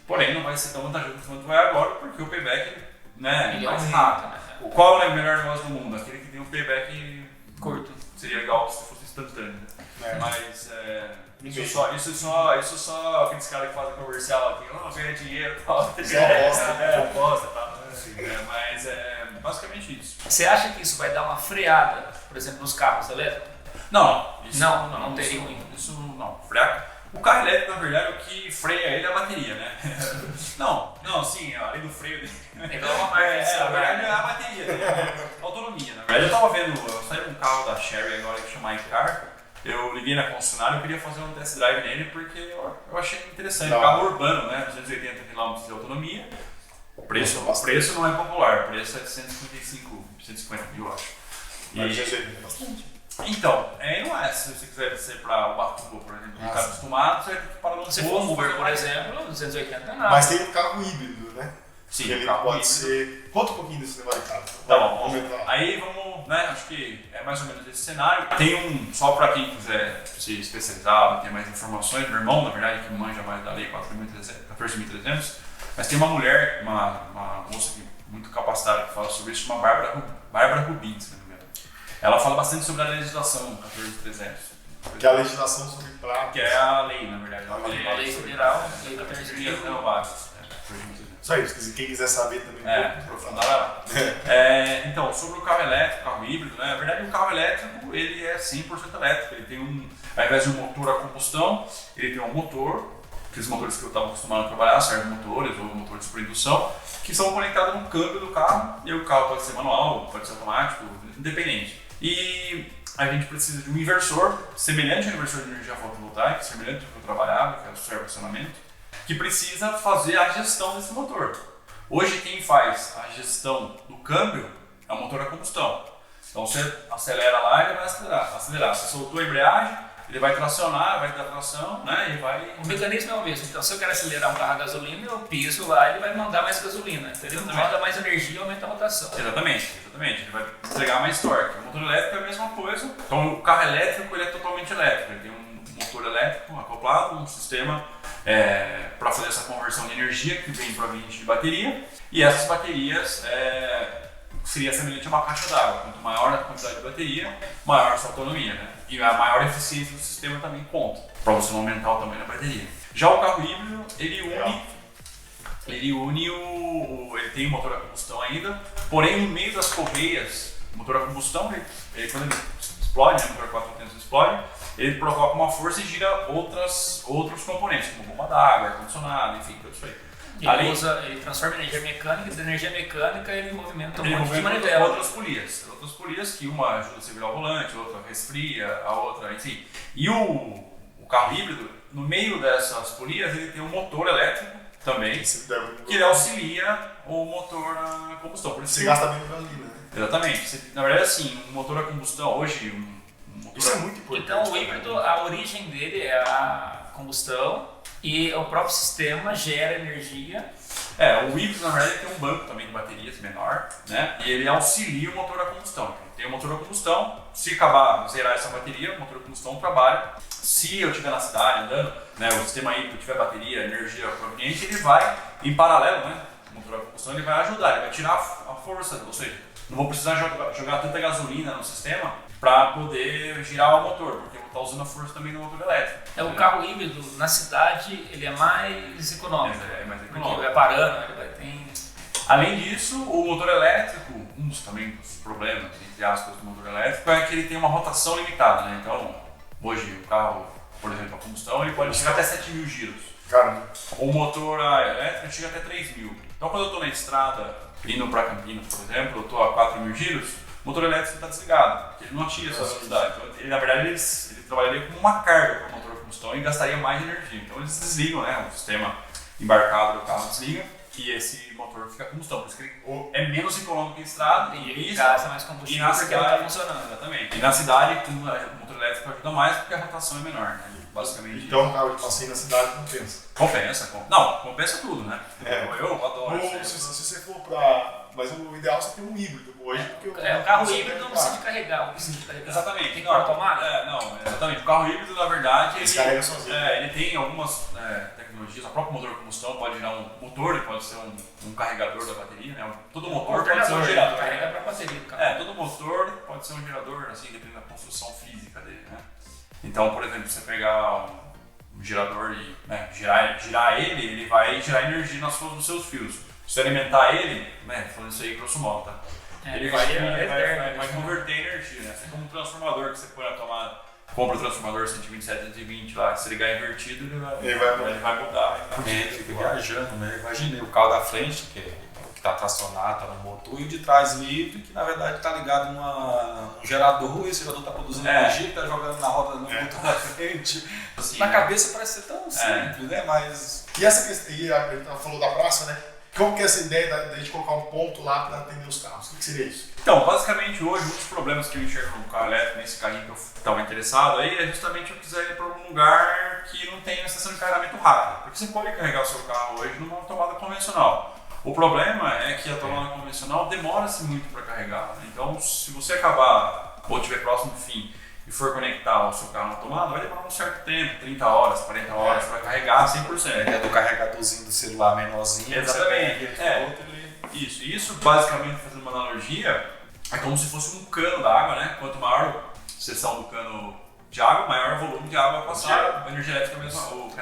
Porém, não vai ser tão vantajoso quanto vai agora, porque o payback, né, ele mais aumenta, rápido. né? Qual é o melhor negócio do mundo? Aquele que tem um payback curto. Seria legal se fosse instantâneo. Mas isso só aqueles caras que fazem comercial aqui, ganha dinheiro, tal. Aposta, tal. Mas é basicamente isso. Você acha que isso vai dar uma freada, por exemplo, nos carros elétricos? Não teria ruim. Isso não. O carro elétrico, na verdade, o que freia ele é a bateria, né? Sim, além do freio dele. Então uma máquina na verdade é a bateria, né? Autonomia. Na verdade, eu saí um carro da Chery agora que chama iCar. Eu liguei na concessionária e queria fazer um test drive nele porque eu achei interessante. Carro urbano, né? 280 km de autonomia. O preço não é popular, o preço é de 150 mil, eu acho. Mas é bastante. Então, não é. Se você quiser descer para Ubatuba, por exemplo, que está acostumado, você vai ter que parar no Se for um Uber, por exemplo, 280 não. Mas tem um carro híbrido, né? Sim, ele pode ser. Conta um pouquinho desse negócio de carro. Tá bom, aí vamos, né? Acho que é mais ou menos esse cenário. Tem só para quem quiser se especializar, ter mais informações, meu irmão, na verdade, que manja mais da lei 14.300, mas tem uma mulher, uma moça muito capacitada que fala sobre isso, chama Bárbara Rubin, se não me engano. Ela fala bastante sobre a legislação 14.300. Que é a legislação sobre pratos. Que é a lei, na verdade. Uma lei federal, lei da terceira. Isso aí, quem quiser saber também aprofundar lá. Então, sobre o carro elétrico, carro híbrido, né? Na verdade o carro elétrico ele é 100% elétrico. Ele tem ao invés de um motor a combustão, ele tem um motor, aqueles motores que eu estava acostumado a trabalhar, servomotores ou motor de superindução, que são conectados no câmbio do carro, e o carro pode ser manual, pode ser automático, independente. E a gente precisa de um inversor, semelhante ao inversor de energia fotovoltaica, semelhante ao que eu trabalhava, que é o servo-acionamento, que precisa fazer a gestão desse motor. Hoje quem faz a gestão do câmbio é um motor a combustão. Então você acelera lá e ele vai acelerar. Você soltou a embreagem, ele vai tracionar, vai dar tração, né? E vai... O mecanismo é o mesmo. Então, se eu quero acelerar um carro a gasolina, eu piso lá, ele vai mandar mais gasolina. Então, ele manda mais energia e aumenta a rotação. Exatamente. Ele vai entregar mais torque. O motor elétrico é a mesma coisa. Então, o carro elétrico ele é totalmente elétrico. Ele tem um motor elétrico acoplado, um sistema para fazer essa conversão de energia que vem proveniente de bateria. E essas baterias seria semelhante a uma caixa d'água. Quanto maior a quantidade de bateria, maior a sua autonomia, né? E a maior eficiência do sistema também conta, para você não aumentar o tamanho da bateria. Já o carro híbrido, ele tem um motor a combustão ainda, porém no meio das correias, o motor a combustão, quando ele explode, né, o motor 400 explode, ele provoca uma força e gira outros componentes, como bomba d'água, ar-condicionado, enfim, tudo isso aí. Ele transforma energia mecânica, e da energia mecânica ele movimenta um monte de manivela. Outras polias que uma ajuda a segurar o volante, outra resfria, a outra, enfim. E o carro híbrido, no meio dessas polias, ele tem um motor elétrico também, que ele auxilia o motor a combustão. Por isso você gasta menos gasolina, né? Exatamente. Na verdade, assim, um motor a combustão hoje... Isso é muito importante. Então o híbrido, a origem dele é a combustão e o próprio sistema gera energia. O híbrido, na verdade, tem um banco também de baterias menor, né? E ele auxilia o motor a combustão. Então, tem o motor a combustão, se acabar zerar essa bateria, o motor a combustão trabalha. Se eu estiver na cidade andando, né, o sistema híbrido tiver bateria, energia proveniente, ele vai, em paralelo, né? O motor a combustão ele vai ajudar, ele vai tirar a força, ou seja, não vou precisar jogar tanta gasolina no sistema para poder girar o motor, porque eu vou estar usando a força também no motor elétrico. O carro híbrido, na cidade, ele é mais econômico. É mais econômico. Porque vai parando, ele vai ter... Além disso, o motor elétrico, um dos problemas, entre aspas, do motor elétrico é que ele tem uma rotação limitada, né? Então, hoje o carro, por exemplo, a combustão, ele pode chegar até 7.000 giros. Caramba. O motor elétrico chega até 3.000. Então, quando eu estou na estrada, indo para Campinas, por exemplo, eu estou a 4.000 giros, o motor elétrico está desligado, porque ele não atinge essa velocidade. Então, na verdade, ele trabalharia como uma carga para o motor a combustão e gastaria mais energia. Então, eles desligam, né? O sistema embarcado do carro desliga e esse motor fica a combustão. Por isso que ele é menos econômico em estrada e gasta mais combustível porque não está funcionando. Exatamente. E na cidade, o motor elétrico ajuda mais porque a rotação é menor, né? Basicamente. Então, o carro de passeio na cidade compensa. Compensa tudo, né? Eu adoro. Se você for para... Mas o ideal é você ter um híbrido hoje. Porque o carro híbrido não precisa de carregar. Exatamente. Tem porta-tomada? Exatamente. O carro híbrido, na verdade, ele carrega sozinho. Ele tem algumas tecnologias. O próprio motor a combustão pode girar um motor, ele pode ser um carregador da bateria, né? Todo motor pode ser um gerador. Carrega para a bateria do carro. Todo motor pode ser um gerador, assim, dependendo da construção física dele, né? Então, por exemplo, você pegar um gerador e girar ele vai gerar energia nos seus fios. Se você alimentar ele, falando isso aí grosso modo, tá? Ele vai converter energia, né? Assim como um transformador que você põe na tomada, compra o transformador 127, 120 lá, se ligar invertido, ele vai mudar. Fica viajando, né? Imaginei o carro da frente, que está tracionado, está no motor, e o de trás livre, que na verdade está ligado num gerador, e esse gerador está produzindo energia, que está jogando na roda no motor da frente. Assim, na cabeça parece ser tão simples, né? Mas... E essa questão, ele falou da praça, né? Como que é essa ideia da gente colocar um ponto lá para atender os carros? O que seria isso? Então, basicamente hoje, um dos problemas que eu enxergo no carro elétrico, nesse carrinho que eu estava interessado aí, é justamente eu quiser ir para algum lugar que não tenha estação de carregamento rápido. Porque você pode carregar o seu carro hoje numa tomada convencional. O problema é que a tomada convencional demora-se muito para carregar. Né? Então, se você acabar ou estiver próximo do fim e for conectar o seu carro na tomada, vai demorar um certo tempo, 30 horas, 40 horas para carregar 100%. É do carregadorzinho do celular menorzinho. Exatamente. Isso, basicamente, fazendo uma analogia, é como se fosse um cano d'água, né? Quanto maior a seção do cano de água, maior o volume de água a passar, a energia elétrica mesmo.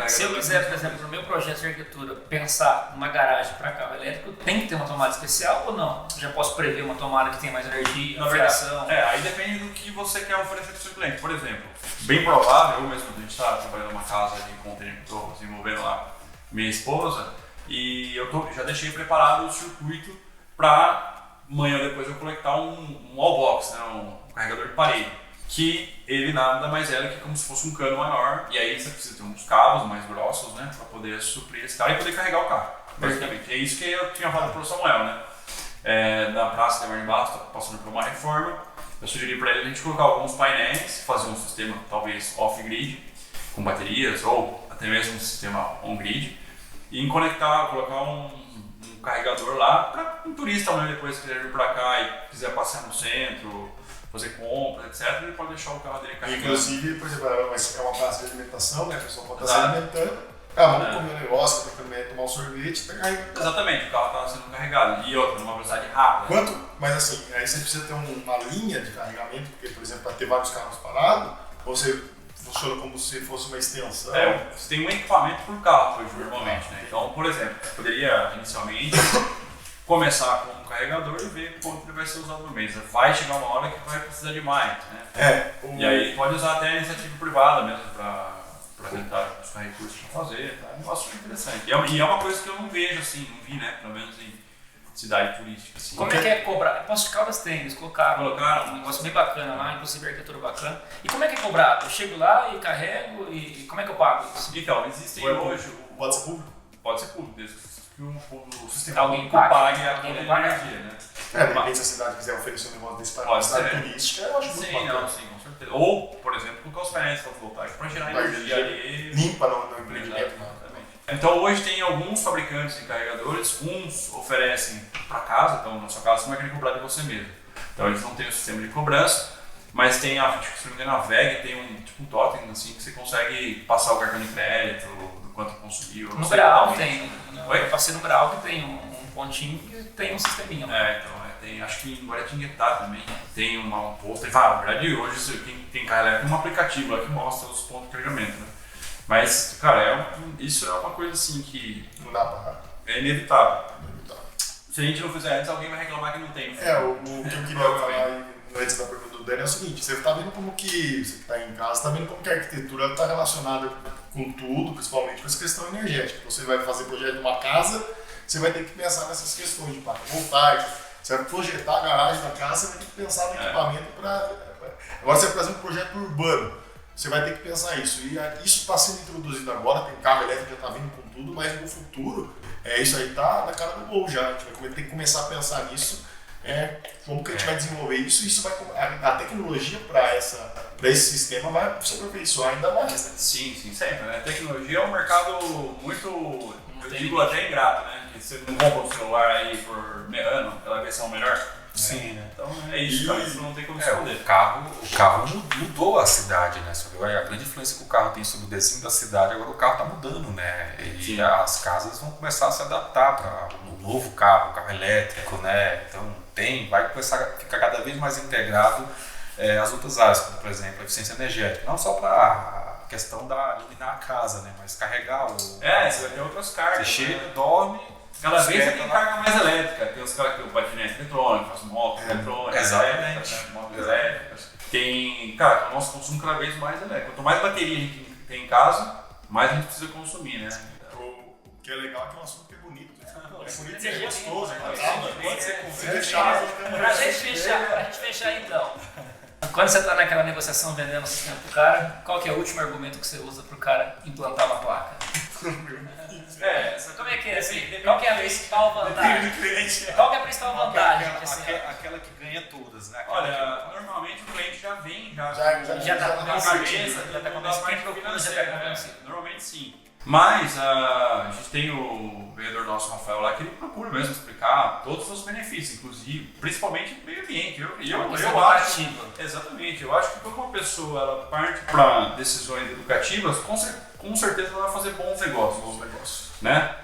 Se eu quiser, por exemplo, no meu projeto de arquitetura, pensar numa garagem para carro elétrico, tem que ter uma tomada especial ou não? Já posso prever uma tomada que tem mais energia, aplicação? Aí depende do que você quer oferecer para o seu cliente. Por exemplo, bem provável, eu mesmo, a gente está trabalhando numa casa de container que estou desenvolvendo lá, minha esposa, e eu já deixei preparado o circuito para amanhã depois eu conectar um wallbox, né, um carregador de parede. Que ele nada mais é do que como se fosse um cano maior, e aí você precisa ter uns cabos mais grossos, né, para poder suprir esse carro e poder carregar o carro, basicamente. É isso que eu tinha falado para o Samuel, né? na Praça de Marne Matos, está passando por uma reforma. Eu sugeri para ele a gente colocar alguns painéis, fazer um sistema talvez off-grid, com baterias, ou até mesmo um sistema on-grid, e colocar um carregador lá para um turista amanhã depois que quiser vir para cá e quiser passear no centro, fazer compras, etc. Ele pode deixar o carro dele carregado. Inclusive, por exemplo, é uma praça de alimentação, né? A pessoa pode estar se alimentando. Vamos comer um negócio, tomar um sorvete, tá carregando. Exatamente, o carro está sendo carregado. E outra, numa velocidade rápida. Mas assim, aí você precisa ter uma linha de carregamento, porque, por exemplo, para ter vários carros parados, você funciona como se fosse uma extensão. Você tem um equipamento por carro hoje, normalmente, né? Então, por exemplo, você poderia inicialmente começar com um carregador e ver quanto ele vai ser usado no mês. Vai chegar uma hora que vai precisar de mais, né? E aí pode usar até a iniciativa privada mesmo para tentar buscar recursos para fazer, tá? É um negócio interessante. E é uma coisa que eu não vejo assim, não vi, né? Pelo menos em cidade turística. Assim. Como é que é cobrar? Poços de Caldas tem, eles colocaram um negócio bem bacana lá, inclusive arquitetura bacana. E como é que é cobrado? Eu chego lá e carrego e como é que eu pago isso? Então, existem hoje... Pode ser público? Pode ser público, desde que o sistema alguém pague a conta de energia, né? De repente, se a cidade quiser oferecer um negócio desse para uma cidade turística, eu acho muito bacana. Sim, com certeza. Ou, por exemplo, colocar os painéis fotovoltaicos para gerar energia ali. Limpa no empreendimento. Então hoje tem alguns fabricantes de carregadores, uns oferecem para casa, então na sua casa você não vai querer comprar de você mesmo. Então eles não têm o sistema de cobrança, mas tem se não me engano, a VEG tem um totem assim que você consegue passar o cartão de crédito, do quanto consumiu. No Grau tem, eu passei no Grau que tem um pontinho que tem um sisteminha. Tem, acho que em Guaratinguetá também tem um posto. Na verdade hoje quem tem carro elétrico tem um aplicativo lá que mostra os pontos de carregamento, né? Mas, cara, isso é uma coisa assim que não dá pra... é inevitável. Se a gente não fizer antes, alguém vai reclamar que não tem. O que eu queria falar antes da pergunta do Dani é o seguinte, você está vendo como que, você que está em casa, está vendo como que a arquitetura está relacionada com tudo, principalmente com essa questão energética. Então, você vai fazer projeto de uma casa, você vai ter que pensar nessas questões de placa voltaica, você vai projetar a garagem da casa, você vai ter que pensar no equipamento para... Agora você vai fazer um projeto urbano. Você vai ter que pensar isso. E isso está sendo introduzido agora, tem carro elétrico que já está vindo com tudo, mas no futuro, isso aí está na cara do gol já. A gente vai ter que começar a pensar nisso, como que a gente vai desenvolver isso. Isso vai, a tecnologia para esse sistema vai se aperfeiçoar ainda mais. Né? Sim, sempre. Né? A tecnologia é um mercado muito, eu digo até ingrato, né? Que você não compra um celular aí por ano, pela versão melhor. Sim, né? Então é isso, cara, isso não tem como esconder. O carro mudou a cidade, né? A grande influência que o carro tem sobre o desenho da cidade, agora o carro está mudando, né? E as casas vão começar a se adaptar para um novo carro, um carro elétrico, né? Então vai começar a ficar cada vez mais integrado as outras áreas, como por exemplo a eficiência energética, não só para a questão da iluminar a casa, né? Mas carregar você vai ter outras cargas. Você chega, dorme. Cada vez você tem carga mais elétrica, tem os caras que tem o patinete eletrônico, as motos eletrônicas, motos elétricas. Tem, cara, o nosso consumo cada vez mais elétrico. Quanto mais bateria a gente tem em casa, mais a gente precisa consumir, né? O que é legal é que é um assunto que é bonito. É bonito, é gostoso. Pode ser fechar. Pra gente fechar então. Quando você está naquela negociação vendendo o sistema pro cara, qual que é o último argumento que você usa pro cara implantar uma placa? Como é que é assim? Qual que é a principal vantagem? Qual que é a principal vantagem? Aquela que ganha todas, né? Olha, normalmente o cliente já vem, já está na cabeça, já está convencido. Normalmente sim. Mas a gente tem o vendedor nosso, Rafael, lá, que ele procura mesmo explicar todos os benefícios, inclusive, principalmente no meio ambiente. Eu acho, exatamente, eu acho que quando uma pessoa ela parte para decisões educativas, com certeza ela vai fazer bons negócios, né?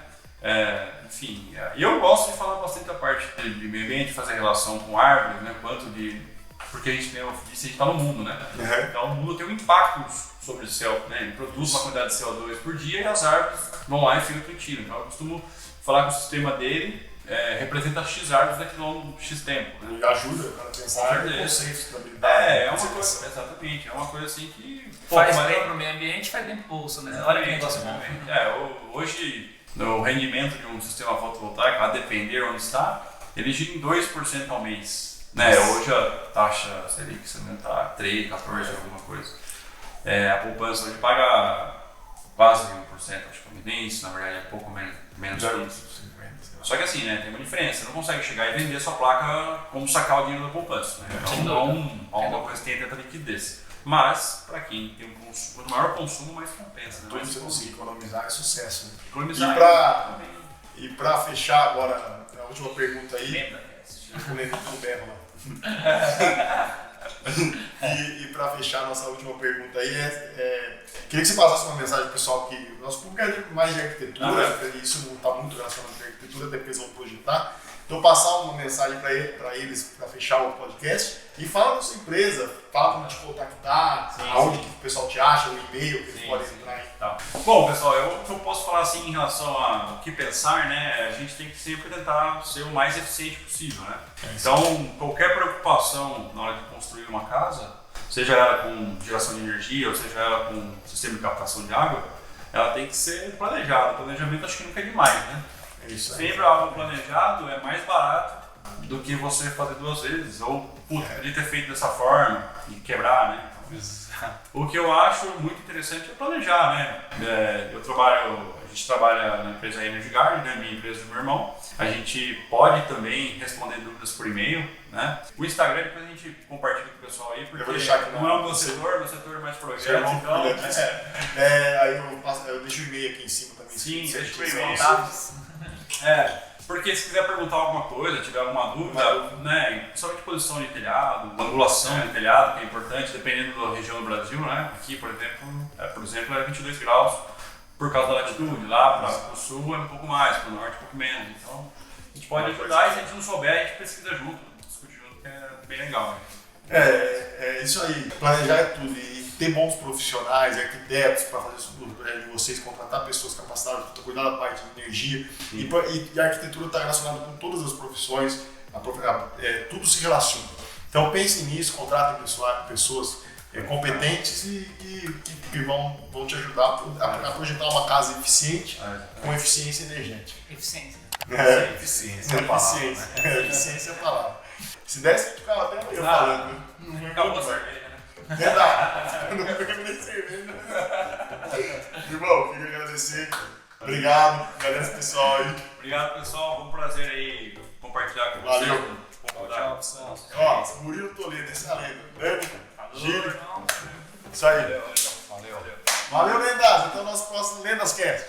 Enfim, eu gosto de falar bastante da parte de meio ambiente, fazer relação com árvores, né? Porque a gente, como eu disse, a gente está no mundo, né? Então o mundo tem um impacto sobre o céu, né? Ele produz uma quantidade de CO2 por dia e as árvores vão lá e filtram e tiram. Então eu costumo falar que o sistema dele representa X árvores daqui a um X tempo. Né? E ajuda a pensar no conceito de estabilidade. É uma coisa, exatamente, é uma coisa assim que... Faz bem para o meio ambiente, faz bem para o bolso, né? Olha que negócio bom. Hoje, o rendimento de um sistema fotovoltaico, a depender onde está, ele gira em 2% ao mês. Né? Hoje a taxa Selic está 3, 14, alguma coisa. A poupança hoje paga quase 1%, acho que nem isso, na verdade é pouco menos que isso. Só que assim, né, tem uma diferença. Você não consegue chegar e vender a sua placa como sacar o dinheiro da poupança. Né? Então, alguma coisa que tem tanta liquidez. Mas, para quem tem quanto maior consumo, mais compensa. Né? Tudo que você conseguir economizar é sucesso. Né? Economizar e para fechar agora, a última pergunta aí. E para fechar a nossa última pergunta aí, queria que você passasse uma mensagem pro pessoal que o nosso público é mais de arquitetura, e isso não está muito relacionado com a arquitetura, até porque eles vão projetar. Então, passar uma mensagem para eles para fechar o podcast e fala da sua empresa, fala como te contactar, aonde que o pessoal te acha, o e-mail que eles podem entrar aí. Tá. Bom, pessoal, eu posso falar assim em relação a o que pensar, né? A gente tem que sempre tentar ser o mais eficiente possível, né? Então, qualquer preocupação na hora de construir uma casa, seja ela com geração de energia ou seja ela com sistema de captação de água, ela tem que ser planejada. O planejamento acho que nunca é demais, né? Sempre algo planejado é mais barato do que você fazer 2 vezes, ou podia ter feito dessa forma e quebrar, né? O que eu acho muito interessante é planejar, né? A gente trabalha na empresa Energy Garden, né? Minha empresa do meu irmão. A gente pode também responder dúvidas por e-mail, né? O Instagram depois a gente compartilha com o pessoal aí, porque não é o meu setor é mais projetos, então... Aí eu deixo o e-mail aqui em cima também. Sim, deixa o e-mail. Porque se quiser perguntar alguma coisa, tiver alguma dúvida, né, principalmente posição de telhado, angulação de telhado, que é importante, dependendo da região do Brasil, né? Aqui, por exemplo, é 22 graus por causa da latitude, lá para o sul é um pouco mais, para o norte um pouco menos. Então, a gente pode ajudar e se a gente não souber, a gente pesquisa junto, discute junto, que é bem legal. Né? É isso aí, planejar é tudo e ter bons profissionais, arquitetos para fazer isso tudo de vocês, contratar pessoas capacitadas para cuidar da parte de energia e a arquitetura está relacionada com todas as profissões, tudo se relaciona. Então pensem nisso, contratem pessoas competentes que vão te ajudar a projetar uma casa eficiente com eficiência energética. Eficiência. Eficiência é a palavra. Eficiência é a palavra. Se desse, ficava até amanhã falando. Acabou a cerveja, né? Verdade. Não bebo nem cerveja. Irmão, queria agradecer. Obrigado. Agradece o pessoal aí. Obrigado, pessoal. Foi um prazer aí compartilhar com vocês. Valeu. Tchau, pessoal. Ó, Murilo Toledo, excelente. Dani, Gílio. Isso aí. Valeu. Valeu, Lendas. Até o nosso próximo Lendas Cast.